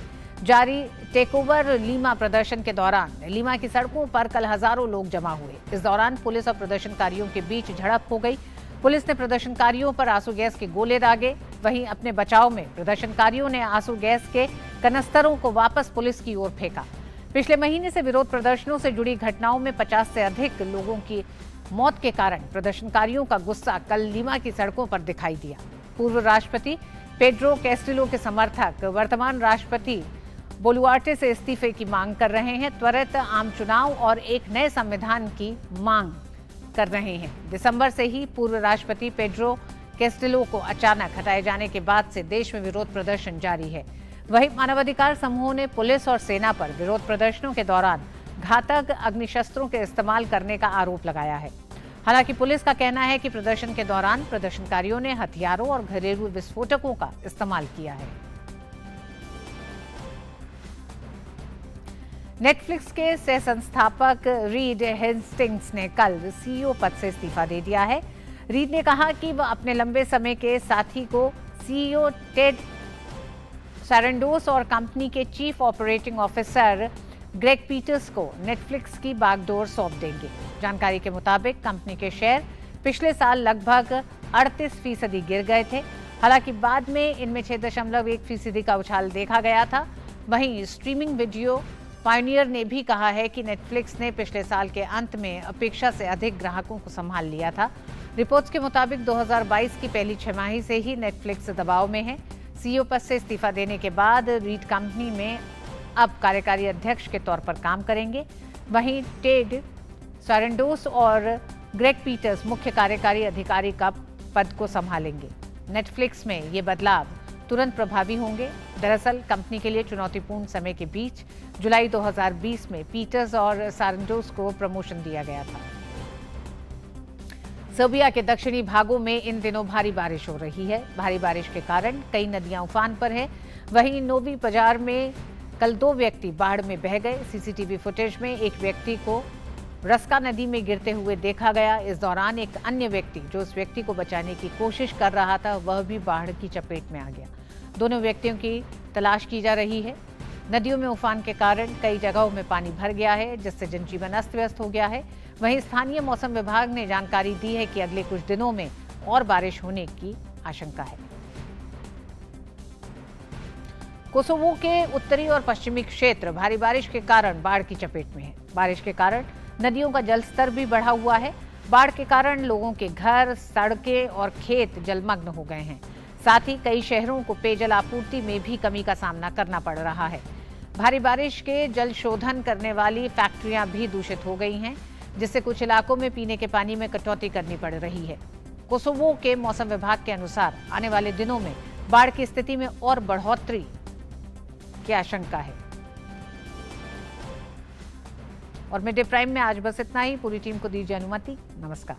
जारी टेकओवर लीमा प्रदर्शन के दौरान लीमा की सड़कों पर कल हजारों लोग जमा हुए। इस दौरान पुलिस और प्रदर्शनकारियों के बीच झड़प हो गई। पुलिस ने प्रदर्शनकारियों पर आंसू गैस के गोले दागे। वहीं अपने बचाव में प्रदर्शनकारियों ने आंसू गैस के कनस्तरों को वापस पुलिस की ओर फेंका। पिछले महीने से विरोध प्रदर्शनों से जुड़ी घटनाओं में 50 से अधिक लोगों की मौत के कारण प्रदर्शनकारियों का गुस्सा कल लीमा की सड़कों पर दिखाई दिया। पूर्व राष्ट्रपति पेड्रो कैस्टिलो के समर्थक वर्तमान राष्ट्रपति बोलुआर्टे से इस्तीफे की मांग कर रहे हैं। त्वरित आम चुनाव और एक नए संविधान की मांग कर रहे हैं। दिसंबर से ही पूर्व राष्ट्रपति पेड्रो कैस्टिलो को अचानक हटाए जाने के बाद से देश में विरोध प्रदर्शन जारी है। वहीं मानवाधिकार समूहों ने पुलिस और सेना पर विरोध प्रदर्शनों के दौरान घातक अग्निशस्त्रों के इस्तेमाल करने का आरोप लगाया है। हालांकि पुलिस का कहना है कि प्रदर्शन के दौरान प्रदर्शनकारियों ने हथियारों और घरेलू विस्फोटकों का इस्तेमाल किया है। नेटफ्लिक्स के सह संस्थापक रीड हेस्टिंग्स ने कल सीईओ पद से इस्तीफा दे दिया है। रीड ने कहा कि वह अपने लंबे समय के साथी को सीईओ टेड सैरेंडोस और कंपनी के chief operating officer Greg Peters को नेटफ्लिक्स की बागडोर सौंप देंगे। जानकारी के मुताबिक कंपनी के शेयर पिछले साल लगभग 38% गिर गए थे। हालांकि बाद में इनमें 6.1% का उछाल देखा गया था। वहीं स्ट्रीमिंग वीडियो पायनियर ने भी कहा है कि नेटफ्लिक्स ने पिछले साल के अंत में अपेक्षा से अधिक ग्राहकों को संभाल लिया था। रिपोर्ट्स के मुताबिक 2022 की पहली छमाही से ही नेटफ्लिक्स दबाव में है। सीईओ पद से इस्तीफा देने के बाद रीड कंपनी में अब कार्यकारी अध्यक्ष के तौर पर काम करेंगे। वहीं टेड सैरेंडोस और ग्रेग पीटर्स मुख्य कार्यकारी अधिकारी का पद को संभालेंगे। नेटफ्लिक्स में ये बदलाव तुरंत प्रभावी होंगे। दरअसल कंपनी के लिए चुनौतीपूर्ण समय के बीच जुलाई 2020 में पीटर्स और सैरेंडोस को प्रमोशन दिया गया था। सर्बिया के दक्षिणी भागों में इन दिनों भारी बारिश हो रही है। भारी बारिश के कारण कई नदियां उफान पर है। वहीं नोवी पजार में कल 2 व्यक्ति बाढ़ में बह गए। सीसीटीवी फुटेज में एक व्यक्ति को रस्का नदी में गिरते हुए देखा गया। इस दौरान एक अन्य व्यक्ति जो उस व्यक्ति को बचाने की कोशिश कर रहा था वह भी बाढ़ की चपेट में आ गया। दोनों व्यक्तियों की तलाश की जा रही है। नदियों में उफान के कारण कई जगहों में पानी भर गया है, जिससे जनजीवन अस्त व्यस्त हो गया है। वहीं स्थानीय मौसम विभाग ने जानकारी दी है कि अगले कुछ दिनों में और बारिश होने की आशंका है। कोसोवो के उत्तरी और पश्चिमी क्षेत्र भारी बारिश के कारण बाढ़ की चपेट में है। बारिश के कारण नदियों का जलस्तर भी बढ़ा हुआ है। बाढ़ के कारण लोगों के घर, सड़कें और खेत जलमग्न हो गए हैं। साथ ही कई शहरों को पेयजल आपूर्ति में भी कमी का सामना करना पड़ रहा है। भारी बारिश के जल शोधन करने वाली फैक्ट्रियां भी दूषित हो गई हैं, जिससे कुछ इलाकों में पीने के पानी में कटौती करनी पड़ रही है। कोसोवो के मौसम विभाग के अनुसार आने वाले दिनों में बाढ़ की स्थिति में और बढ़ोतरी की आशंका है। और मिड डे प्राइम में आज बस इतना ही। पूरी टीम को दीजिए अनुमति। नमस्कार।